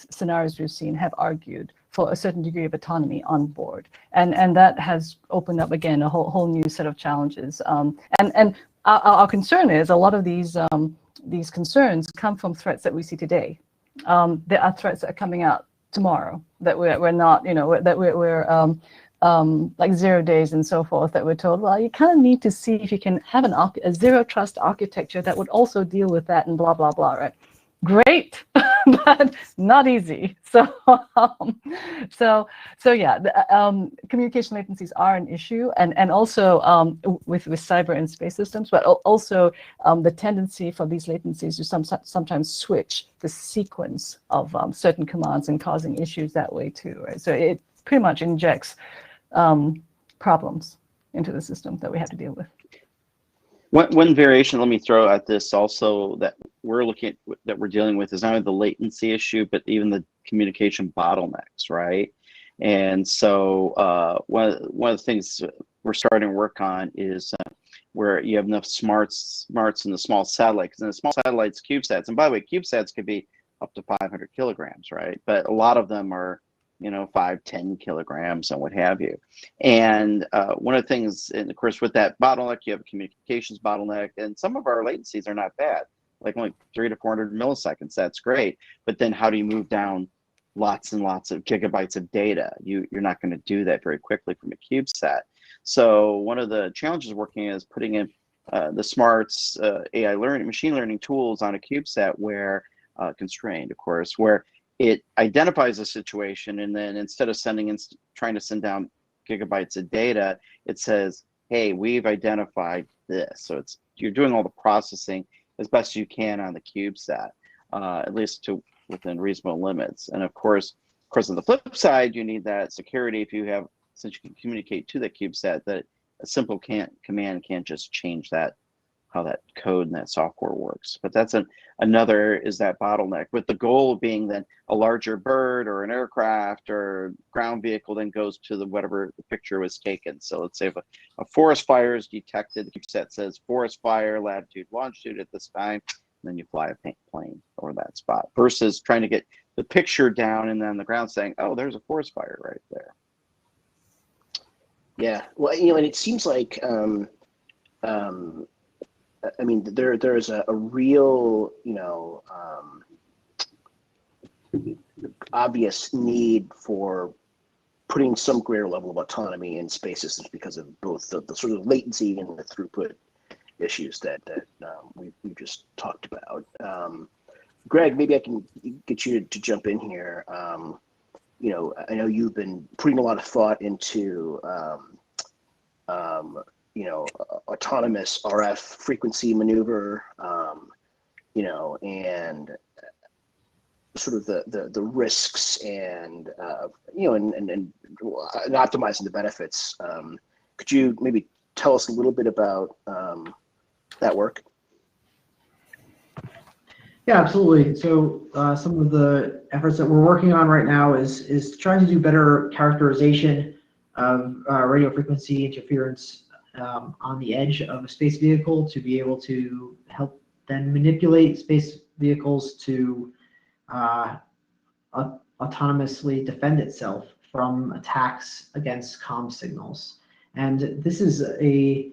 scenarios we've seen have argued for a certain degree of autonomy on board, and that has opened up again a whole new set of challenges. And our concern is a lot of these concerns come from threats that we see today. There are threats that are coming out tomorrow that we're not, that we're like 0 days and so forth, that we're told, well, you kind of need to see if you can have a zero trust architecture that would also deal with that and blah blah blah, right? Great, but not easy. So yeah, communication latencies are an issue, and also with cyber and space systems, but also the tendency for these latencies to sometimes switch the sequence of certain commands and causing issues that way too, right? So it pretty much injects problems into the system that we have to deal with. One variation, let me throw at this also that we're looking at, that we're dealing with, is not only the latency issue, but even the communication bottlenecks, right? And so one of the things we're starting to work on is where you have enough smarts in the small satellites, and the small satellites, CubeSats, and by the way, CubeSats could be up to 500 kilograms, right? But a lot of them are 5-10 kilograms and what have you. And one of the things, and of course with that bottleneck, you have a communications bottleneck, and some of our latencies are not bad, like only 300 to 400 milliseconds. That's great. But then how do you move down lots and lots of gigabytes of data? You're not going to do that very quickly from a CubeSat. So one of the challenges working is putting in the smarts, AI learning, machine learning tools on a CubeSat where constrained, of course, where it identifies a situation, and then instead of trying to send down gigabytes of data, it says, hey, we've identified this. So you're doing all the processing as best you can on the CubeSat, at least within reasonable limits. And of course, on the flip side, you need that security since you can communicate to the CubeSat, that a simple command can't just change how that code and that software works. But that's another is that bottleneck, with the goal being that a larger bird or an aircraft or ground vehicle then goes to whatever the picture was taken. So let's say if a forest fire is detected, the CubeSat says forest fire, latitude, longitude at this time, and then you fly a plane over that spot, versus trying to get the picture down and then the ground saying, oh, there's a forest fire right there. Yeah, well, and it seems like, I mean, there's a real, obvious need for putting some greater level of autonomy in space systems because of both the sort of latency and the throughput issues that we just talked about. Greg, maybe I can get you to jump in here. I know you've been putting a lot of thought into autonomous RF frequency maneuver, and sort of the risks and and optimizing the benefits. Could you maybe tell us a little bit about that work? Yeah, absolutely. So some of the efforts that we're working on right now is trying to do better characterization of radio frequency interference on the edge of a space vehicle to be able to help then manipulate space vehicles to autonomously defend itself from attacks against comm signals. And this is a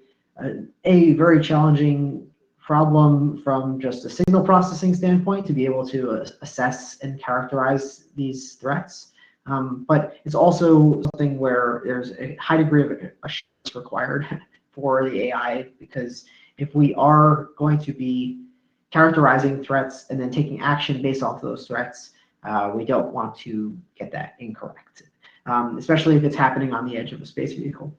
very challenging problem from just a signal processing standpoint to be able to assess and characterize these threats. But it's also something where there's a high degree of assurance required for the AI, because if we are going to be characterizing threats and then taking action based off those threats, we don't want to get that incorrect, especially if it's happening on the edge of a space vehicle.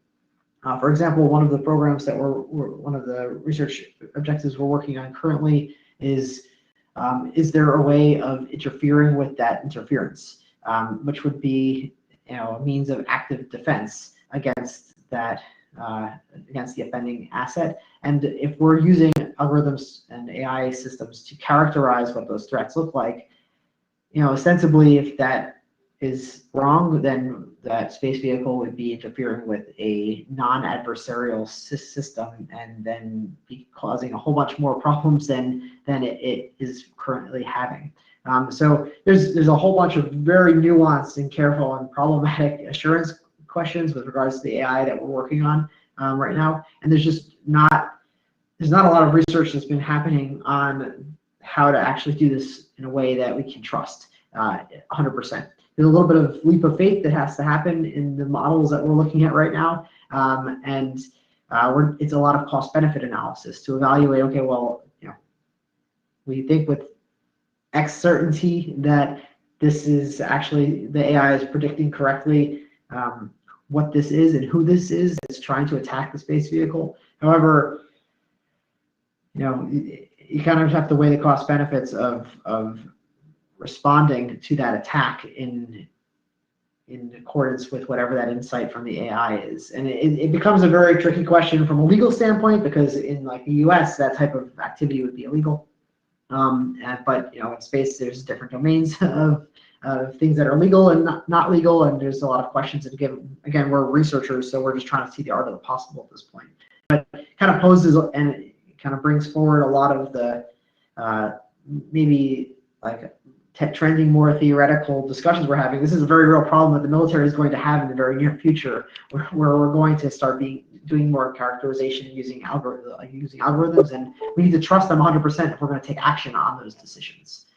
For example, one of the programs that one of the research objectives we're working on currently is there a way of interfering with that interference, which would be a means of active defense against that against the offending asset. And if we're using algorithms and AI systems to characterize what those threats look like, ostensibly, if that is wrong, then that space vehicle would be interfering with a non-adversarial system and then be causing a whole bunch more problems than it is currently having. So there's a whole bunch of very nuanced and careful and problematic assurance questions with regards to the AI that we're working on right now, and there's not a lot of research that's been happening on how to actually do this in a way that we can trust 100%. There's a little bit of leap of faith that has to happen in the models that we're looking at right now, and it's a lot of cost-benefit analysis to evaluate. Okay, well, we think with X certainty that this is actually the AI is predicting correctly what this is and who this is that's trying to attack the space vehicle. However, you kind of have to weigh the cost benefits of responding to that attack in accordance with whatever that insight from the AI is. And it becomes a very tricky question from a legal standpoint, because in like the US, that type of activity would be illegal. But in space, there's different domains of things that are legal and not legal, and there's a lot of questions. And again, we're researchers, so we're just trying to see the art of the possible at this point. But it kind of poses and it kind of brings forward a lot of the maybe like trending more theoretical discussions we're having. This is a very real problem that the military is going to have in the very near future, where we're going to start doing more characterization using algorithms, and we need to trust them 100% if we're going to take action on those decisions.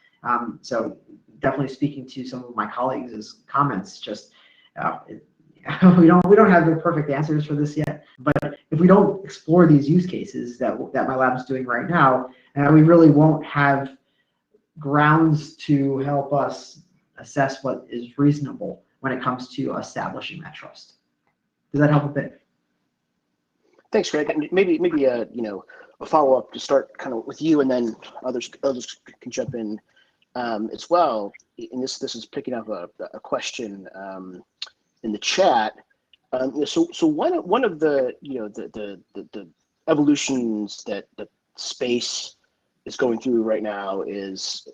So definitely speaking to some of my colleagues' comments, just we don't have the perfect answers for this yet, but if we don't explore these use cases that my lab is doing right now, we really won't have grounds to help us assess what is reasonable when it comes to establishing that trust. Does that help a bit? Thanks, Greg. And maybe a follow up to start kind of with you, and then others can jump in as well. And this is picking up a question in the chat. So one of the the evolutions that space is going through right now is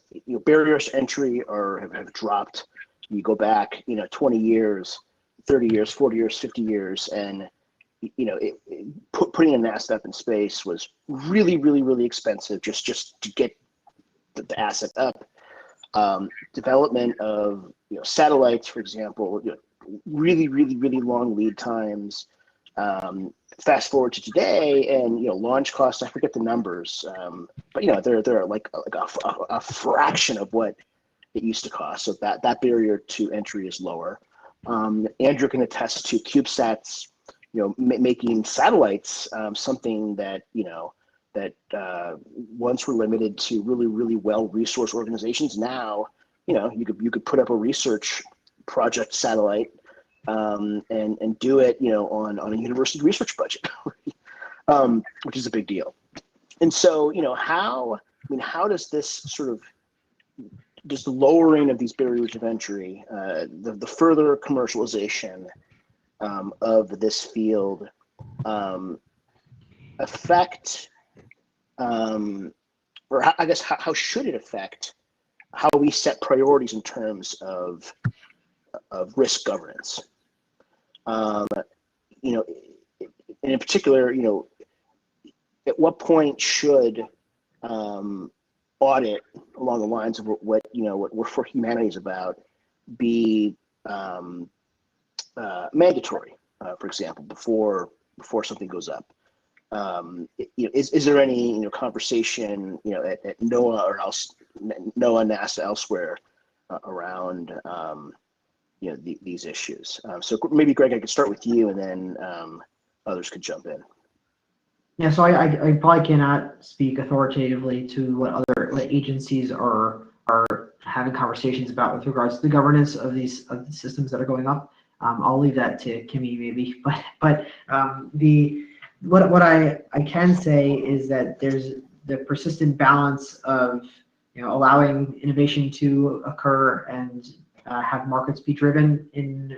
barriers to entry have dropped. You go back 20 years, 30 years, 40 years, 50 years, and putting an asset up in space was really expensive just to get the asset up. Development of satellites, for example, really long lead times. Fast forward to today, and launch costs, I forget the numbers, but they're like a fraction of what it used to cost. So that barrier to entry is lower. Andrew can attest to CubeSats, making satellites something that once were limited to really well-resourced organizations. Now, you could put up a research project satellite and do it, on a university research budget, which is a big deal. And so, how does this sort of just the lowering of these barriers of entry, the further commercialization of this field affect, or I guess how should it affect how we set priorities in terms of risk governance? And in particular, at what point should audit along the lines of what Work for Humanity is about be mandatory, for example, before something goes up? Is there any conversation at NOAA or else NOAA, NASA, elsewhere around these issues? So maybe Greg, I could start with you, and then others could jump in. Yeah, so I probably cannot speak authoritatively to what other agencies are having conversations about with regards to the governance of the systems that are going up. I'll leave that to Kimmy maybe, but what I can say is that there's the persistent balance of allowing innovation to occur and have markets be driven in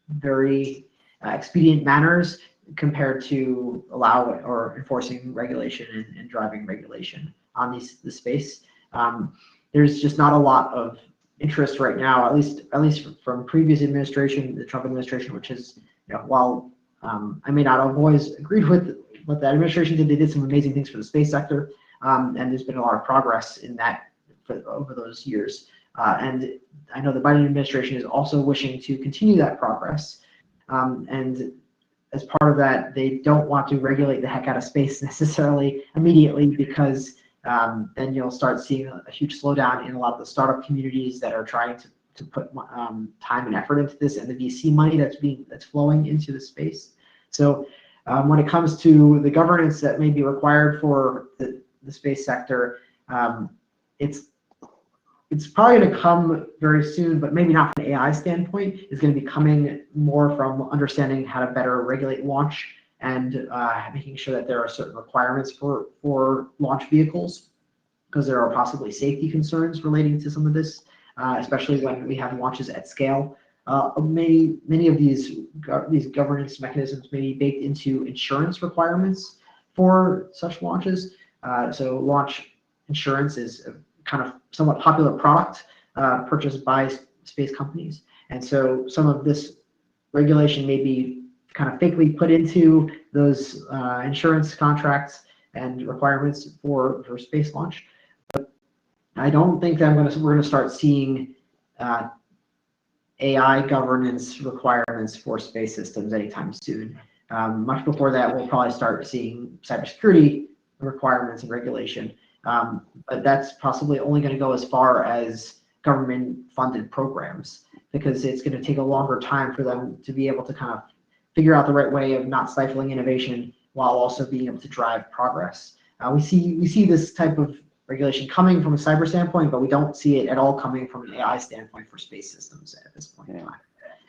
very expedient manners, compared to allow or enforcing regulation and driving regulation on the space. There's just not a lot of interest right now, at least from previous administration, the Trump administration, which is, while I may not have always agreed with what that administration did, they did some amazing things for the space sector, and there's been a lot of progress in that over those years. And I know the Biden administration is also wishing to continue that progress, and as part of that, they don't want to regulate the heck out of space necessarily immediately, because then you'll start seeing a huge slowdown in a lot of the startup communities that are trying to put time and effort into this, and the VC money that's flowing into the space. So when it comes to the governance that may be required for the space sector, it's probably going to come very soon, but maybe not from an AI standpoint. It's going to be coming more from understanding how to better regulate launch and making sure that there are certain requirements for launch vehicles, because there are possibly safety concerns relating to some of this, especially when we have launches at scale. Many of these governance mechanisms may be baked into insurance requirements for such launches. So launch insurance is a kind of somewhat popular product purchased by space companies. And so some of this regulation may be kind of fakely put into those insurance contracts and requirements for space launch. But I don't think that we're going to start seeing AI governance requirements for space systems anytime soon. Much before that, we'll probably start seeing cybersecurity requirements and regulation. But that's possibly only going to go as far as government-funded programs, because it's going to take a longer time for them to be able to kind of figure out the right way of not stifling innovation while also being able to drive progress. We see this type of regulation coming from a cyber standpoint, but we don't see it at all coming from an AI standpoint for space systems at this point in time.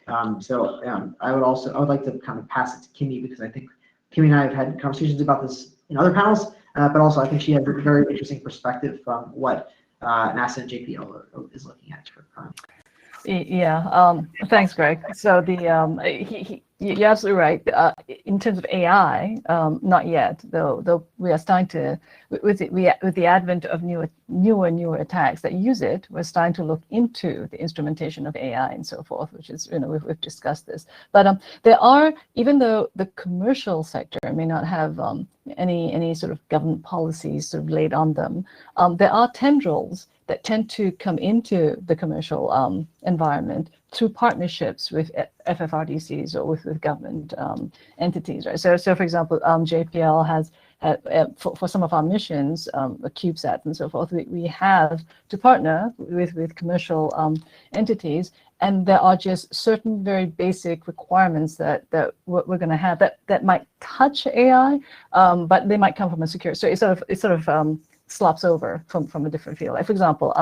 I would like to kind of pass it to Kimmy, because I think Kimmy and I have had conversations about this in other panels, but also I think she has a very interesting perspective from what NASA and JPL is looking at currently. Yeah, thanks, Greg. So you're absolutely right. In terms of AI, not yet, though we are starting to, with the advent of newer attacks that use it, we're starting to look into the instrumentation of AI and so forth, which is, we've discussed this. But there are, even though the commercial sector may not have any sort of government policies sort of laid on them, there are tendrils that tend to come into the commercial environment through partnerships with FFRDCs or with government entities, right? So for example, JPL has for some of our missions, the CubeSats and so forth, we have to partner with commercial entities, and there are just certain very basic requirements that we're going to have that might touch AI, but they might come from a secure. So it sort of slops over from a different field. Like for example,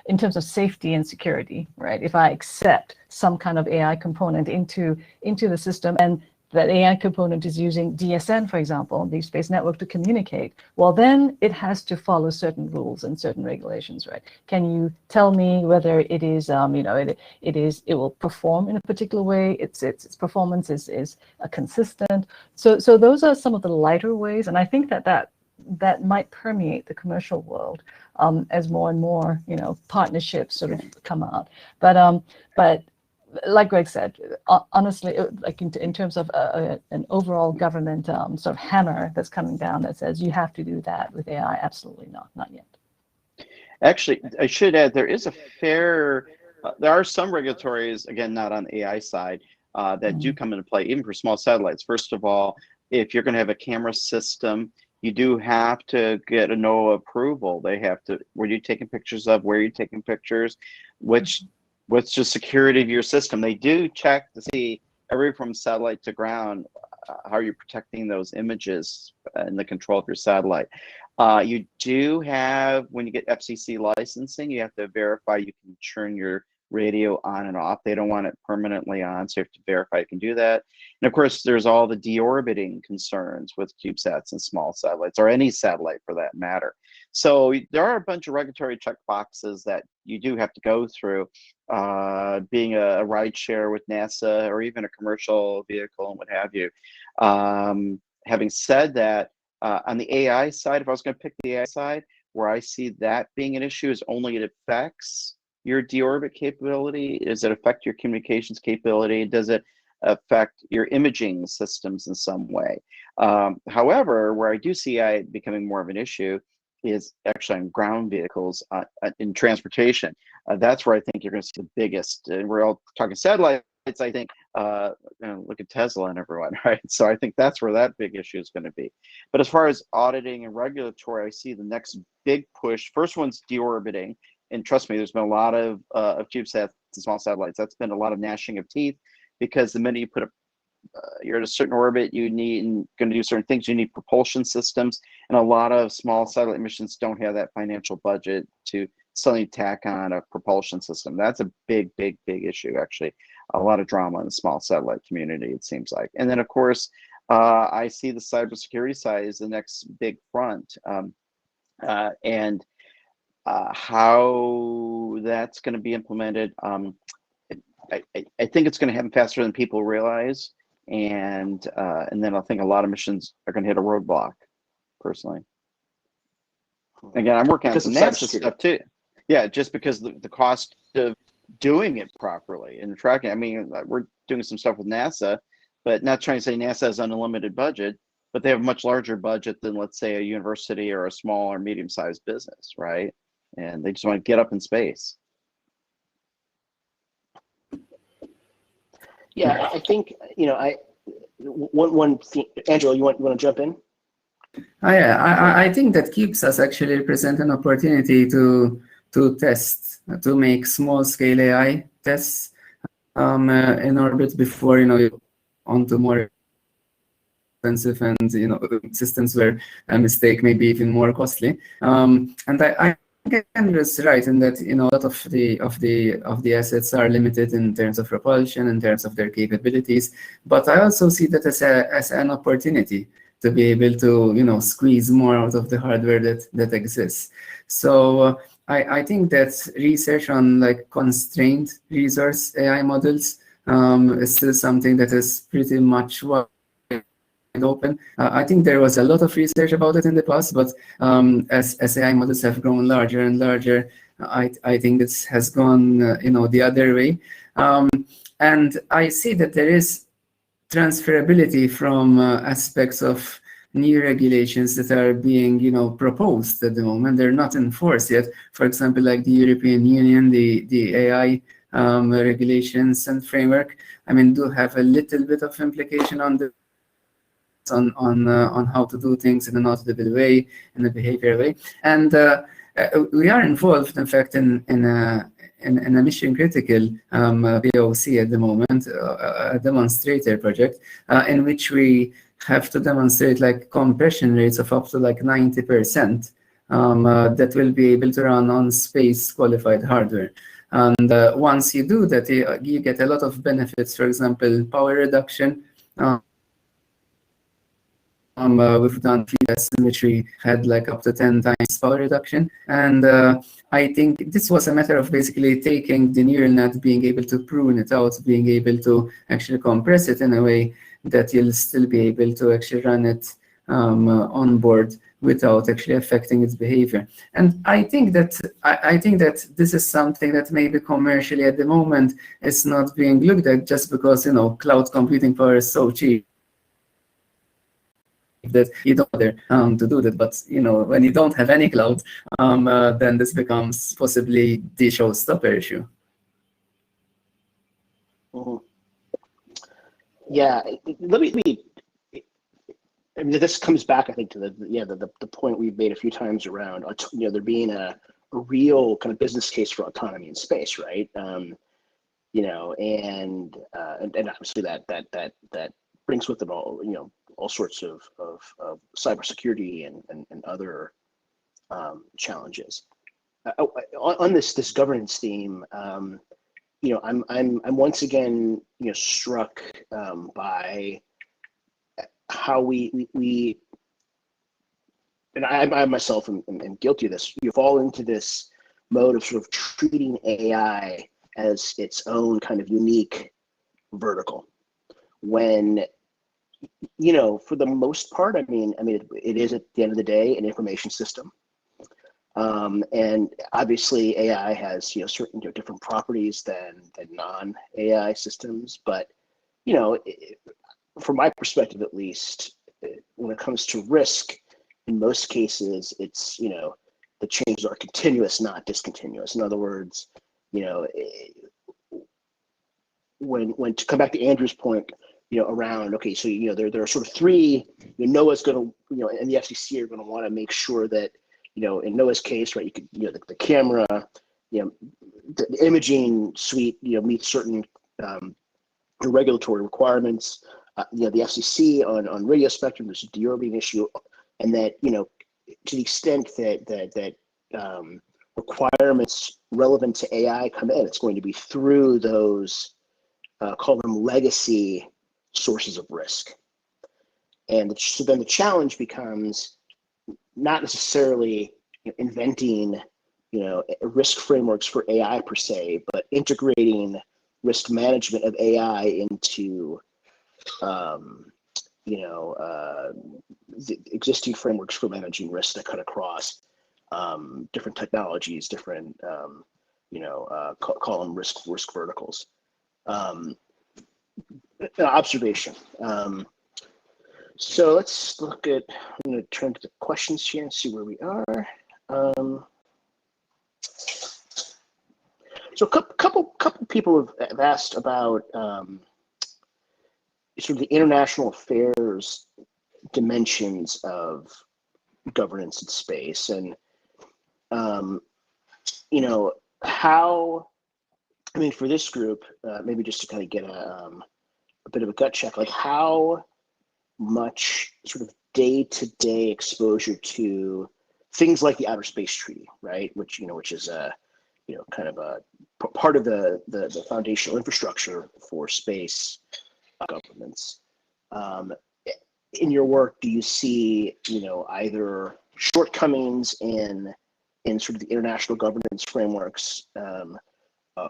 in terms of safety and security, right? If I accept some kind of AI component into the system, and that AI component is using DSN, for example, Deep Space Network, to communicate, well, then it has to follow certain rules and certain regulations, right? Can you tell me whether it is, it will perform in a particular way? Its performance is consistent. So those are some of the lighter ways, and I think that might permeate the commercial world as more and more, partnerships sort of come out. But like Greg said, honestly, like in terms of an overall government sort of hammer that's coming down that says you have to do that with AI, absolutely not yet. Actually, I should add, there is a fair, there are some regulatories, again, not on the AI side, that do come into play, even for small satellites. First of all, if you're going to have a camera system, you do have to get a NOAA approval. They have to, what are you taking pictures of, where are you taking pictures, what's the security of your system. They do check to see everything from satellite to ground, how you're protecting those images and the control of your satellite. You do have, when you get FCC licensing, you have to verify you can turn your radio on and off. They don't want it permanently on, so you have to verify you can do that. And of course, there's all the deorbiting concerns with CubeSats and small satellites, or any satellite for that matter. So there are a bunch of regulatory check boxes that you do have to go through, being a ride share with NASA, or even a commercial vehicle and what have you. Having said that, on the AI side, if I was going to pick the AI side, where I see that being an issue is only it affects your deorbit capability. Does it affect your communications capability? Does it affect your imaging systems in some way? However, where I do see AI becoming more of an issue is actually on ground vehicles in transportation. That's where I think you're going to see the biggest, and we're all talking satellites, I think, look at Tesla and everyone, right? So I think that's where that big issue is going to be. But as far as auditing and regulatory, I see the next big push. First one's deorbiting. And trust me, there's been a lot of CubeSats and small satellites. That's been a lot of gnashing of teeth, because the minute you put you're at a certain orbit, you need, and going to do certain things, you need propulsion systems. And a lot of small satellite missions don't have that financial budget to suddenly tack on a propulsion system. That's a big issue, actually. A lot of drama in the small satellite community, it seems like. And then, of course, I see the cybersecurity side as the next big front. And how that's going to be implemented, I think it's going to happen faster than people realize, and then I think a lot of missions are going to hit a roadblock, personally. Again, I'm working on some NASA stuff too. Yeah, just because the cost of doing it properly and tracking. I mean, we're doing some stuff with NASA, but not trying to say NASA has an unlimited budget, but they have a much larger budget than, let's say, a university or a small or medium-sized business, right? And they just want to get up in space. Yeah, I think, one thing, Angela, you want to jump in? I think that CubeSats actually represent an opportunity to test, to make small-scale AI tests in orbit before, onto more expensive and, systems where a mistake may be even more costly. And I think Andrew's right in that, a lot of the assets are limited in terms of propulsion, in terms of their capabilities. But I also see that as an opportunity to be able to, squeeze more out of the hardware that exists. So I think that research on constrained resource AI models is still something that is pretty much wide open. I think there was a lot of research about it in the past, but as AI models have grown larger and larger, I think this has gone the other way. And I see that there is transferability from aspects of new regulations that are being, proposed at the moment. They're not enforced yet. For example, like the European Union, the AI regulations and framework, I mean, do have a little bit of implication on the on how to do things in an auditable way, in a behavioral way, and we are involved, in fact, in a mission critical POC at the moment, a demonstrator project, in which we have to demonstrate like compression rates of up to like 90% that will be able to run on space qualified hardware. And once you do that, you get a lot of benefits. For example, power reduction. We've done tests in which we had like up to 10 times power reduction. And I think this was a matter of basically taking the neural net, being able to prune it out, being able to actually compress it in a way that you'll still be able to actually run it on board without actually affecting its behavior. And I think that this is something that maybe commercially at the moment is not being looked at, just because cloud computing power is so cheap that you don't bother to do that. But when you don't have any cloud, then this becomes possibly the showstopper issue. Mm-hmm. Yeah, let me. I mean, this comes back, I think, to the point we've made a few times around there being a real kind of business case for autonomy in space, right? And obviously that brings with it all sorts of cybersecurity and other challenges. On this governance theme, I'm once again struck by how we and I myself am guilty of this. You fall into this mode of sort of treating AI as its own kind of unique vertical, when for the most part, I mean, it is at the end of the day an information system, and obviously AI has certain different properties than non-AI systems. But from my perspective, at least, when it comes to risk, in most cases, it's the changes are continuous, not discontinuous. In other words, when to come back to Andrew's point, around, okay, so there are sort of three. NOAA's going to and the FCC are going to want to make sure that in NOAA's case, right, you could the camera, the imaging suite meets certain regulatory requirements. The FCC on radio spectrum, there's a deorbiting issue, and that to the extent that requirements relevant to AI come in, it's going to be through those call them legacy sources of risk. And so then the challenge becomes not necessarily inventing risk frameworks for AI per se, but integrating risk management of AI into the existing frameworks for managing risk that cut across different technologies, different call them risk verticals. Observation. So let's look at. I'm going to turn to the questions here and see where we are. So a couple people have asked about sort of the international affairs dimensions of governance in space, and how. I mean, for this group, maybe just to kind of get a bit of a gut check, like how much sort of day-to-day exposure to things like the Outer Space Treaty, right? Which is a kind of a part of the foundational infrastructure for space governments. In your work, do you see either shortcomings in sort of the international governance frameworks,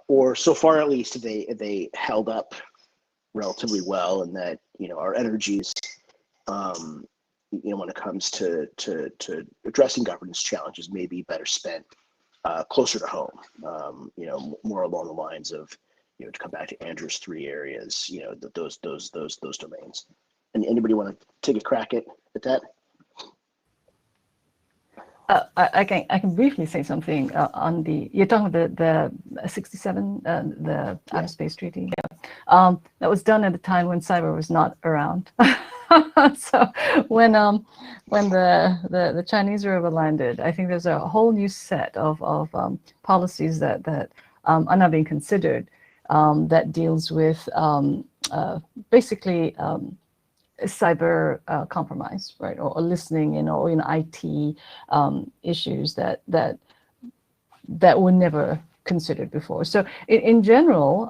or so far at least have they held up relatively well, and that our energies when it comes to addressing governance challenges may be better spent closer to home, more along the lines of to come back to Andrew's three areas, those domains. And anybody want to take a crack at that? I can briefly say something on the, you're talking about the 67, the Outer Space Treaty. Yeah. That was done at a time when cyber was not around. So when the Chinese rover landed, I think there's a whole new set of policies that are now being considered that deals with basically cyber compromise, right, or listening in, or IT issues that were never considered before. So in general,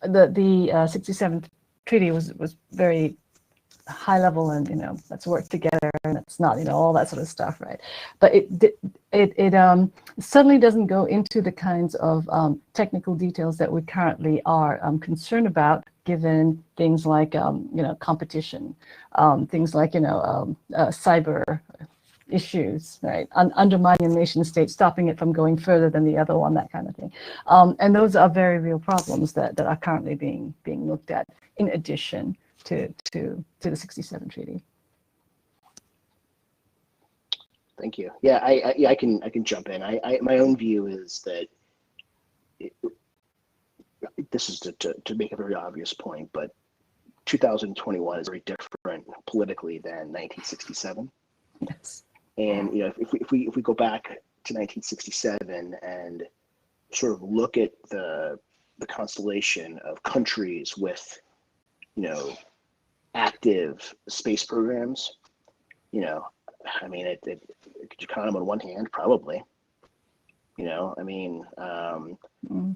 the 67th treaty was very high level, and let's work together, and it's not all that sort of stuff, right? But it certainly doesn't go into the kinds of technical details that we currently are concerned about, given things like competition, things like cyber issues, right? Undermining a nation state, stopping it from going further than the other one, that kind of thing. And those are very real problems that are currently being looked at, in addition to the 67 treaty. Thank you. Yeah, I can jump in. My own view is that this is to make a very obvious point, but 2021 is very different politically than 1967. Yes. And if we go back to 1967 and sort of look at the constellation of countries with active space programs, I mean, could you count them on one hand? Probably.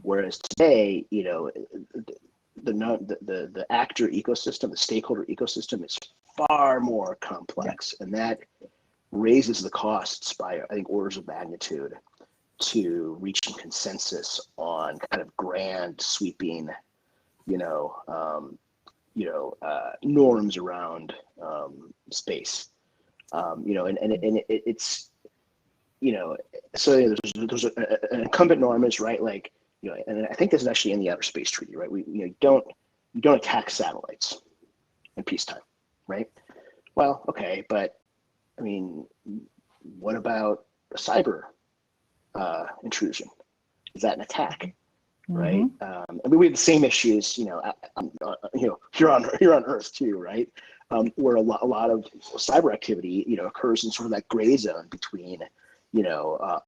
Whereas today, the actor ecosystem, the stakeholder ecosystem is far more complex, and that raises the costs by, I think, orders of magnitude to reaching consensus on kind of grand sweeping, norms around space. It's so there's an incumbent norm is, right, like, and I think this is actually in the Outer Space Treaty, right? You don't attack satellites in peacetime, right? Well, okay, but I mean, what about a cyber intrusion? Is that an attack? Right. I mean, we have the same issues, here on Earth too, right? Where a lot of cyber activity, occurs in sort of that gray zone between,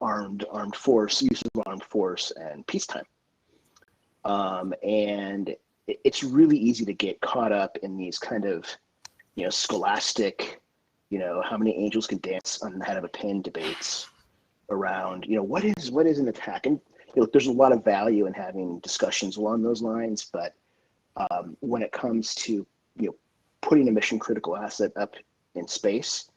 armed force, use of armed force, and peacetime. And it's really easy to get caught up in these kind of, scholastic, how many angels can dance on the head of a pin debates around, what is an attack? And there's a lot of value in having discussions along those lines, but when it comes to putting a mission critical asset up in space,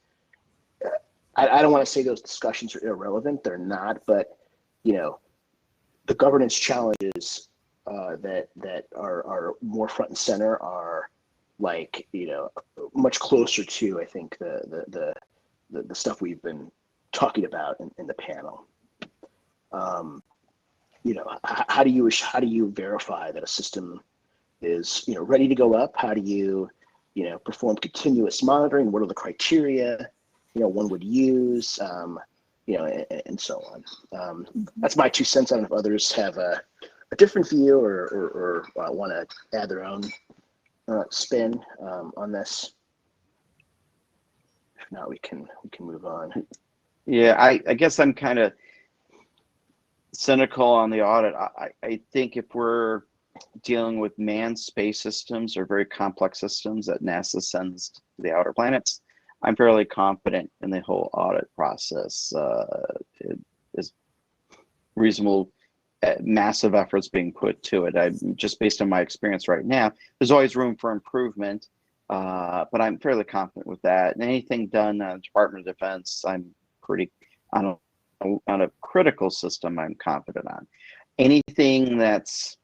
I don't want to say those discussions are irrelevant. They're not, but the governance challenges that are more front and center are, like, much closer to, I think, the stuff we've been talking about in the panel. How do you verify that a system is ready to go up? How do you perform continuous monitoring? What are the criteria one would use? And so on. That's my 2 cents. I don't know if others have a different view or want to add their own spin on this. If not, we can move on. Yeah, I guess I'm kind of cynical on the audit. I think if we're dealing with manned space systems or very complex systems that NASA sends to the outer planets, I'm fairly confident in the whole audit process. It is reasonable, massive efforts being put to it. Just based on my experience right now, there's always room for improvement, but I'm fairly confident with that. And anything done on Department of Defense, I'm pretty on a critical system, I'm confident on. Anything that's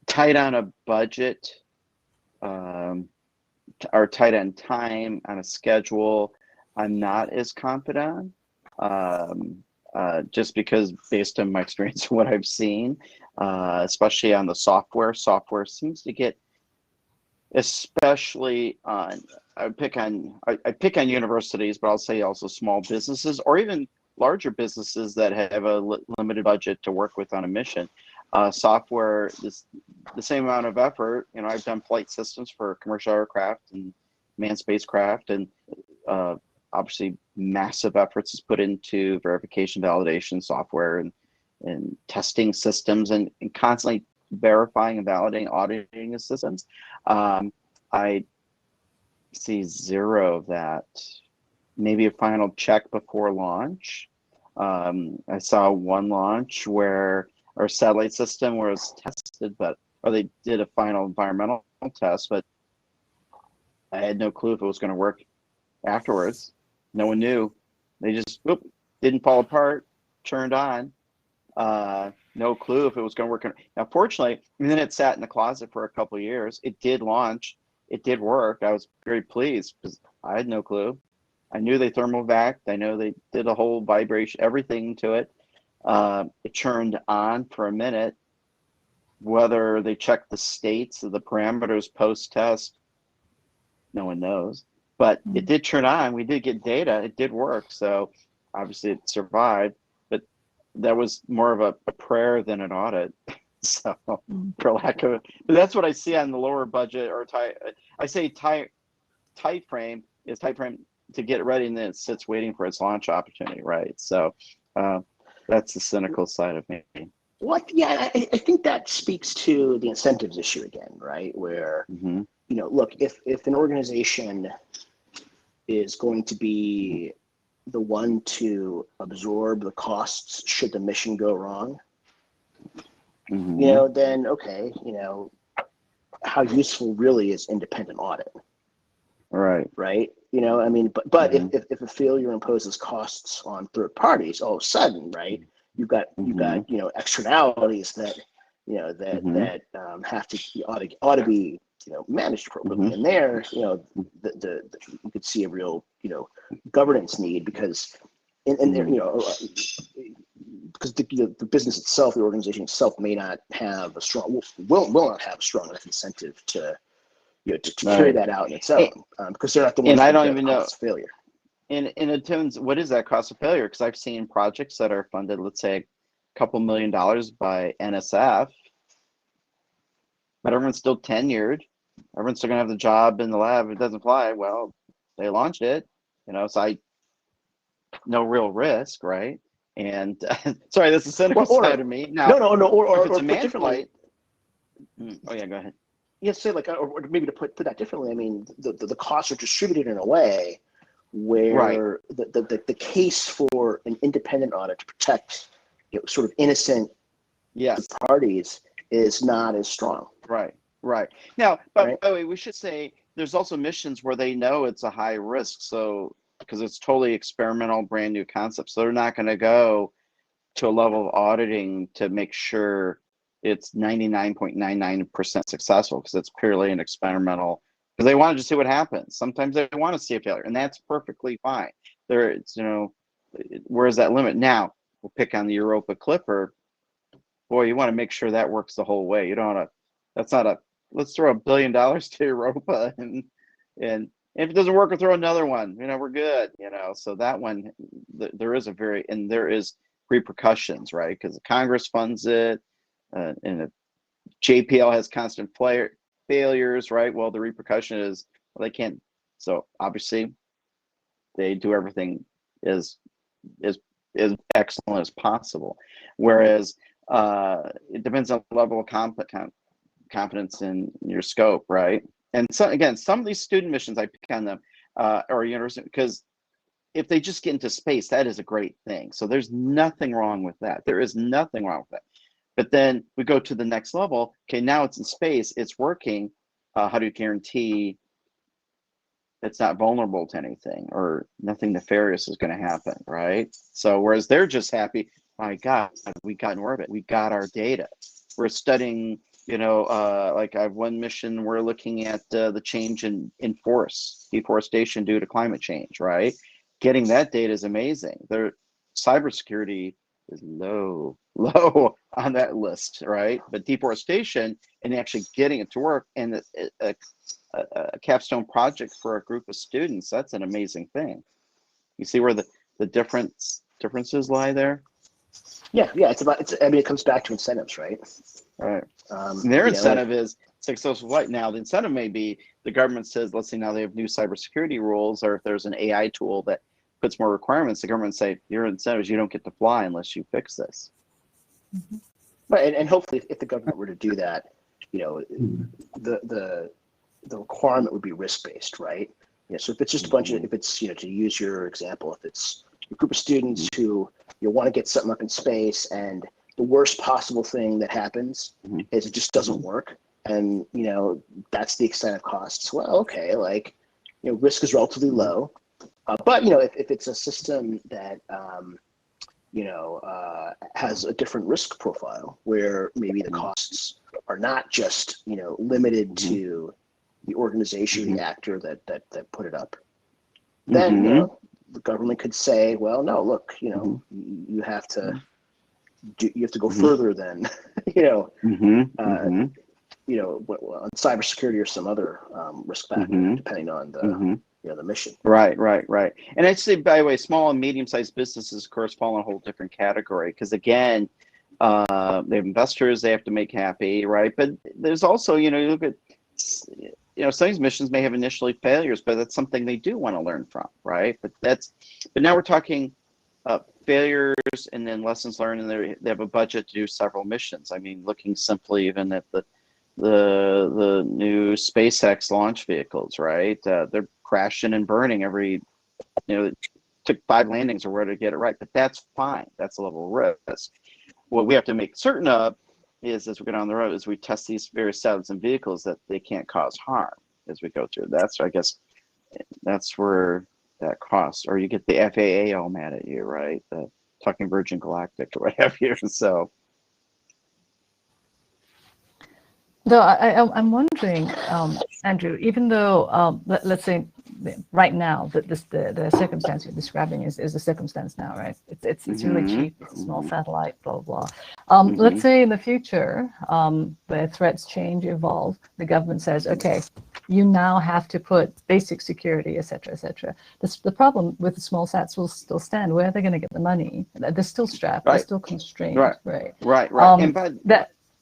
tight on a budget, or tight on time, on a schedule, I'm not as confident on, just because based on my experience and what I've seen, especially on the software seems to get, especially on I pick on universities, but I'll say also small businesses or even larger businesses that have a limited budget to work with on a mission. Software is the same amount of effort. You know, I've done flight systems for commercial aircraft and manned spacecraft, and obviously massive efforts is put into verification, validation software, and testing systems, and constantly verifying and validating, auditing the systems. I see zero of that. Maybe a final check before launch. I saw one launch where our satellite system was tested, or they did a final environmental test, but I had no clue if it was going to work afterwards. No one knew. They just didn't fall apart, turned on. No clue if it was going to work. Now, fortunately, and then it sat in the closet for a couple of years. It did launch. It did work. I was very pleased because I had no clue. I knew they thermal vac. I know they did a whole vibration, everything to it. It turned on for a minute. Whether they checked the states of the parameters post-test, no one knows. But it did turn on. We did get data. It did work. So obviously it survived. But that was more of a prayer than an audit. So for lack of it. But that's what I see on the lower budget or I say tight frame is tight frame to get ready, and then it sits waiting for its launch opportunity, right? So that's the cynical side of me. Well, yeah, I think that speaks to the incentives issue again, right? Where, you know, look, if an organization is going to be the one to absorb the costs should the mission go wrong, you know, then okay, you know, how useful really is independent audit? Right. You know, I mean, but if a failure imposes costs on third parties, all of a sudden, right, you've got you know, externalities that you know that have to ought to be, you know, managed appropriately. And there, you know, the you could see a real, you know, governance need because in there, you know, because the business itself, the organization itself may not have a strong will not have a strong enough incentive to, you know, to carry that out in its own, because they're not the ones. And I that don't even know failure. And it turns, what is that cost of failure? Because I've seen projects that are funded, let's say, a couple $1 million by NSF, but everyone's still tenured. Everyone's still gonna have the job in the lab. If it doesn't fly, well, they launched it, you know. So no real risk, right? And sorry, that's the cynical side of me. Now, no, or if it's a put manned differently. flight, oh yeah, go ahead. Yeah, say like, or maybe to put that differently. I mean, the costs are distributed in a way where the case for an independent audit to protect, you know, sort of innocent parties is not as strong. Right. Now, but by the way, we should say there's also missions where they know it's a high risk, so because it's totally experimental, brand new concept, so they're not going to go to a level of auditing to make sure it's 99.99% successful because it's purely an experimental. Because they want to just see what happens. Sometimes they want to see a failure, and that's perfectly fine. It's, you know, where's that limit? Now we'll pick on the Europa Clipper. Boy, you want to make sure that works the whole way. You don't want to. That's not a. Let's throw $1 billion to Europa, and if it doesn't work, we'll throw another one. You know, we're good. You know, so that one, there is there is repercussions, right? Because the Congress funds it, and the JPL has constant failures, right? Well, the repercussion is, well, they can't. So obviously, they do everything as excellent as possible. Whereas it depends on the level of confidence in your scope, right? And so again, some of these student missions, I pick on them, or university, because if they just get into space, that is a great thing. So there's nothing wrong with that. There is nothing wrong with that. But then we go to the next level. Okay, now it's in space, it's working. How do you guarantee it's not vulnerable to anything or nothing nefarious is going to happen, right? So whereas they're just happy, my God, we got in orbit, we got our data. We're studying, you know, like I have one mission, we're looking at the change in deforestation due to climate change, right? Getting that data is amazing. Their cybersecurity is low on that list, right? But deforestation and actually getting it to work, and a capstone project for a group of students, that's an amazing thing. You see where the differences lie there? Yeah, I mean, it comes back to incentives, right? Right. Their you incentive is successful flight. Now, the incentive may be the government says, let's say now they have new cybersecurity rules, or if there's an AI tool that puts more requirements, the government say, your incentive is you don't get to fly unless you fix this. Right, and hopefully if the government were to do that, the requirement would be risk-based, right? Yeah, so if it's just a bunch of, if it's, to use your example, if it's a group of students who want to get something up in space, and the worst possible thing that happens is it just doesn't work, and that's the extent of costs. Well, okay, like risk is relatively low, but if it's a system that has a different risk profile, where maybe the costs are not just limited to the organization, the actor that put it up, then the government could say, well, no, look, you have to go further than on cybersecurity or some other risk factor, depending on the mission. Right. And I'd say, by the way, small and medium-sized businesses, of course, fall in a whole different category, because again, they have investors they have to make happy, right? But there's also, you look at, some of these missions may have initially failures, but that's something they do want to learn from, right? But now we're talking failures and then lessons learned, and they have a budget to do several missions. I mean, looking simply even at the new SpaceX launch vehicles, right? They're crashing and burning every, it took 5 landings or where to get it right, but that's fine. That's a level of risk. What we have to make certain of is, as we go down the road, is we test these various satellites and vehicles that they can't cause harm as we go through. I guess that's where that costs, or you get the FAA all mad at you, right? Talking Virgin Galactic or what have you. So. Though I'm wondering, Andrew, even though let's say right now that the circumstance you're describing is the circumstance now, right? It's really cheap. It's a small satellite, blah blah blah. Let's say in the future, where threats change, evolve, the government says, okay, you now have to put basic security, etc., etc. The problem with the small sats will still stand. Where are they going to get the money? They're still strapped. They're still constrained. Right.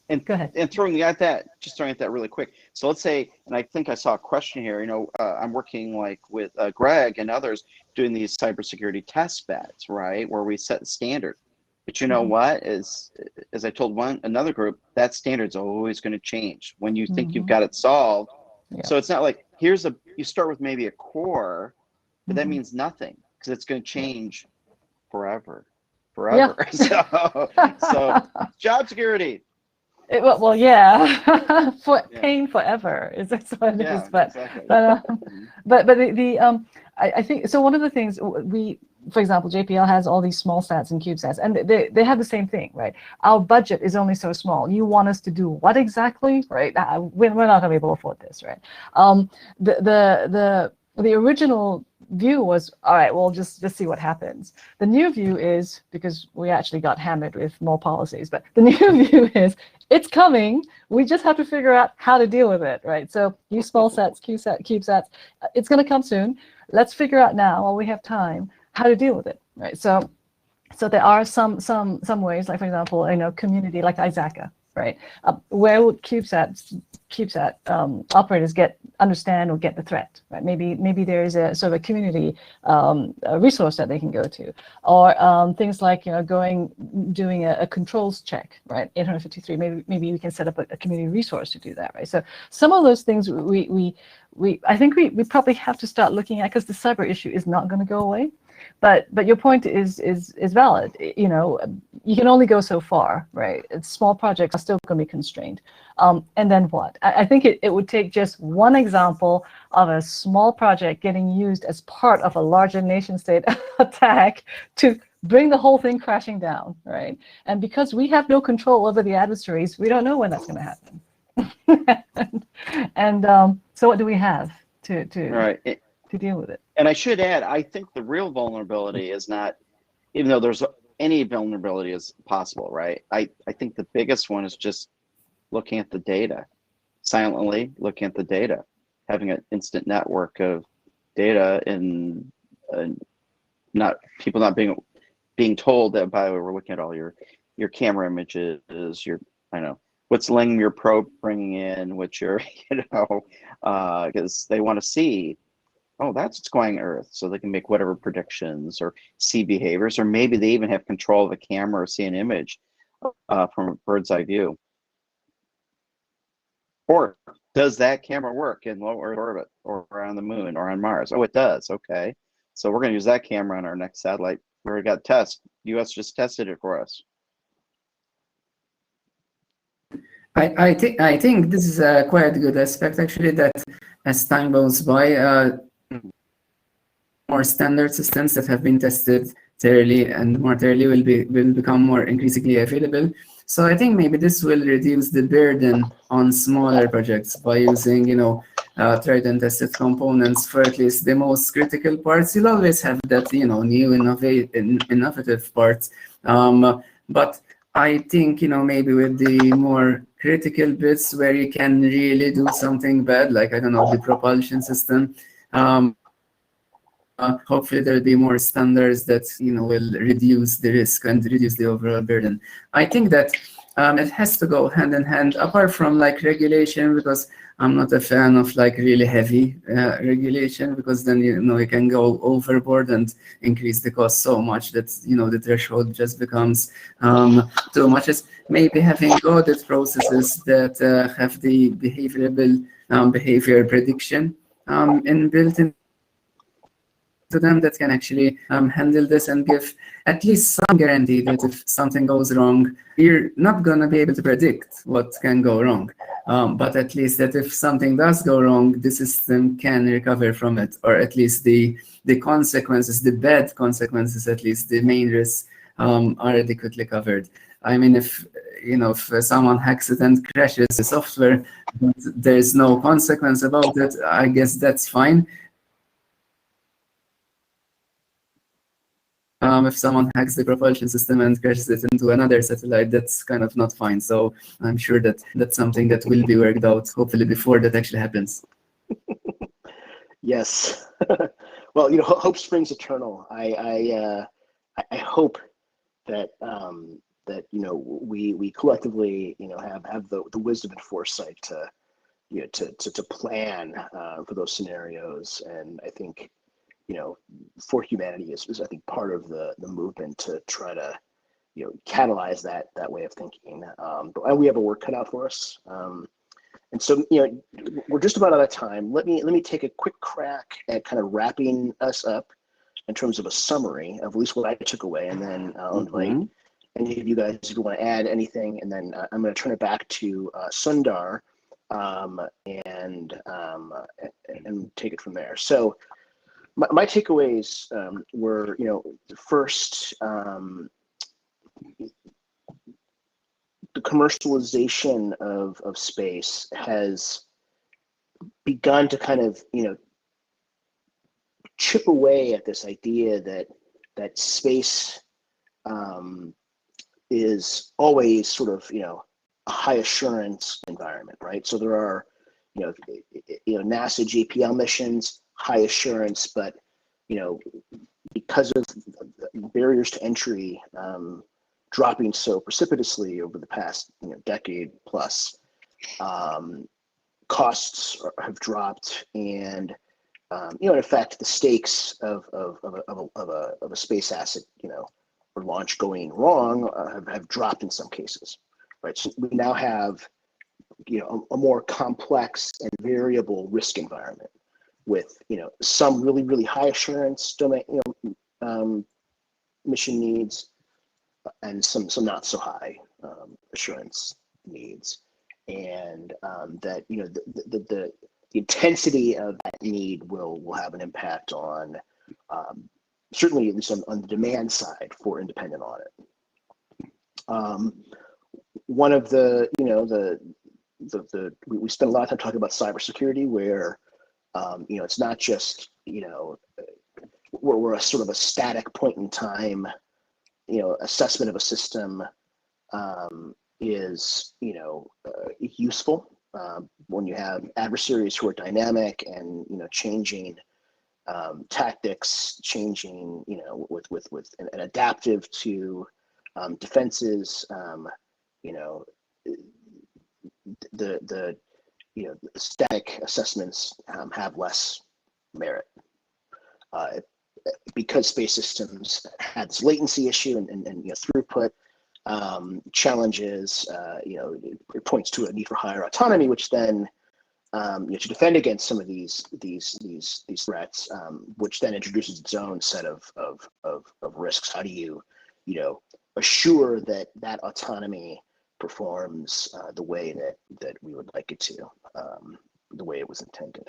And go ahead. And throwing at that really quick. So let's say, and I think I saw a question here. I'm working like with Greg and others doing these cybersecurity test beds, right, where we set the standard. But you know what? As I told another group, that standard's always going to change when you think you've got it solved. Yeah. So it's not like you start with maybe a core, but that means nothing, because it's going to change forever. Yeah. So job security. Well, yeah, paying forever is what it is. But exactly. but I think so. One of the things for example, JPL has all these small sats and CubeSats, and they have the same thing, right? Our budget is only so small. You want us to do what exactly, right? We're not going to be able to afford this, right? The original view was, all right, well, just see what happens. The new view is, because we actually got hammered with more policies, but the new view is, it's coming. We just have to figure out how to deal with it, right? So use small sats, CubeSats. It's going to come soon. Let's figure out now, while we have time, how to deal with it, right? So there are some ways, like for example, community like ISACA, right? Where would CubeSat operators understand or get the threat, right? Maybe there is a sort of a community a resource that they can go to, or things like doing a controls check, right? 853. Maybe we can set up a community resource to do that, right? So some of those things I think we probably have to start looking at, because the cyber issue is not going to go away. But your point is valid. You can only go so far, right? Small projects are still going to be constrained. And then what? I think it would take just one example of a small project getting used as part of a larger nation-state attack to bring the whole thing crashing down, right? And because we have no control over the adversaries, we don't know when that's going to happen. and so what do we have to deal with it? And I should add, I think the real vulnerability is not, even though there's any vulnerability is possible, right? I think the biggest one is just looking at the data, silently looking at the data. having an instant network of data and not people not being told that, by the way, we're looking at all your camera images, your, I know, what's letting your probe bringing in, what your, because they want to see, oh, that's what's going on Earth, so they can make whatever predictions or see behaviors, or maybe they even have control of the camera or see an image from a bird's eye view. Or does that camera work in low Earth orbit or on the moon or on Mars? Oh, it does. Okay. So we're going to use that camera on our next satellite. We already got test. US just tested it for us. I think this is a quite good aspect, actually, that as time goes by, more standard systems that have been tested thoroughly and more thoroughly will become more increasingly available. So I think maybe this will reduce the burden on smaller projects by using, tried and tested components for at least the most critical parts. You'll always have that, new innovative parts. But I think, maybe with the more critical bits where you can really do something bad, like, I don't know, the propulsion system, hopefully there'll be more standards that will reduce the risk and reduce the overall burden. I think that it has to go hand in hand, apart from like regulation, because I'm not a fan of like really heavy regulation, because then you can go overboard and increase the cost so much that the threshold just becomes too much. It's maybe having audit processes that have the behavior prediction built in to them, that can actually handle this and give at least some guarantee that if something goes wrong, you're not going to be able to predict what can go wrong. But at least that if something does go wrong, the system can recover from it, or at least the consequences, the bad consequences, at least the main risks are adequately covered. I mean, if someone hacks it and crashes the software, but there's no consequence about it, I guess that's fine. If someone hacks the propulsion system and crashes it into another satellite, that's kind of not fine. So I'm sure that that's something that will be worked out, hopefully, before that actually happens. Yes. Well, hope springs eternal. I hope that we collectively have the wisdom and foresight to plan for those scenarios. And I think for humanity is I think part of the movement to try to catalyze that way of thinking. But we have a work cut out for us. And so, we're just about out of time. Let me take a quick crack at kind of wrapping us up in terms of a summary of at least what I took away, and then I'll invite any of you guys if you want to add anything, and then I'm going to turn it back to Sundar and take it from there. So my takeaways were, first, the commercialization of space has begun to kind of, chip away at this idea that space is always sort of, a high assurance environment, right? So there are, NASA JPL missions, high assurance, but, because of barriers to entry dropping so precipitously over the past decade plus, costs have dropped, and in effect, the stakes of a space asset, or launch going wrong have dropped in some cases, right? So we now have a more complex and variable risk environment with some really, really high assurance domain mission needs, and some not so high assurance needs, and that the intensity of that need will have an impact on certainly, at least on the demand side for independent audit. One of we spent a lot of time talking about cybersecurity, where it's not just we're a sort of a static point in time assessment of a system is useful, when you have adversaries who are dynamic and changing tactics, changing with and adaptive to defenses, the static assessments have less merit. Because space systems had this latency issue and throughput challenges, it points to a need for higher autonomy, which then to defend against some of these threats, which then introduces its own set of risks. How do you assure that autonomy performs the way that we would like it to, the way it was intended?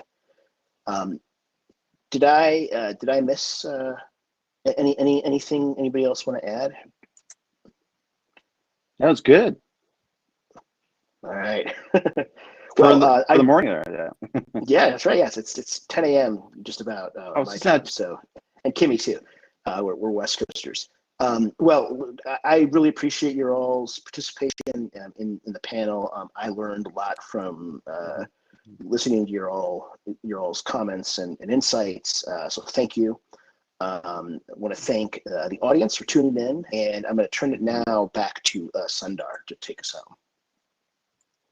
Did I miss anything anybody else want to add? That was good. All right. For the morning there, yeah. Yeah, that's right. Yes, it's 10 a.m. just about my time. So, and Kimmy too. We're West Coasters. Well, I really appreciate your all's participation in the panel. I learned a lot from listening to your all's comments and insights. So thank you. I want to thank the audience for tuning in, and I'm going to turn it now back to Sundar to take us home.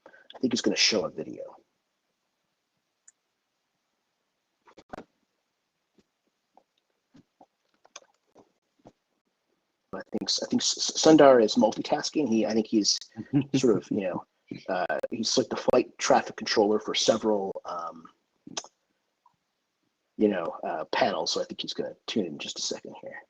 I think he's going to show a video. I think Sundar is multitasking. I think he's sort of he's like the flight traffic controller for several panels. So I think he's going to tune in just a second here.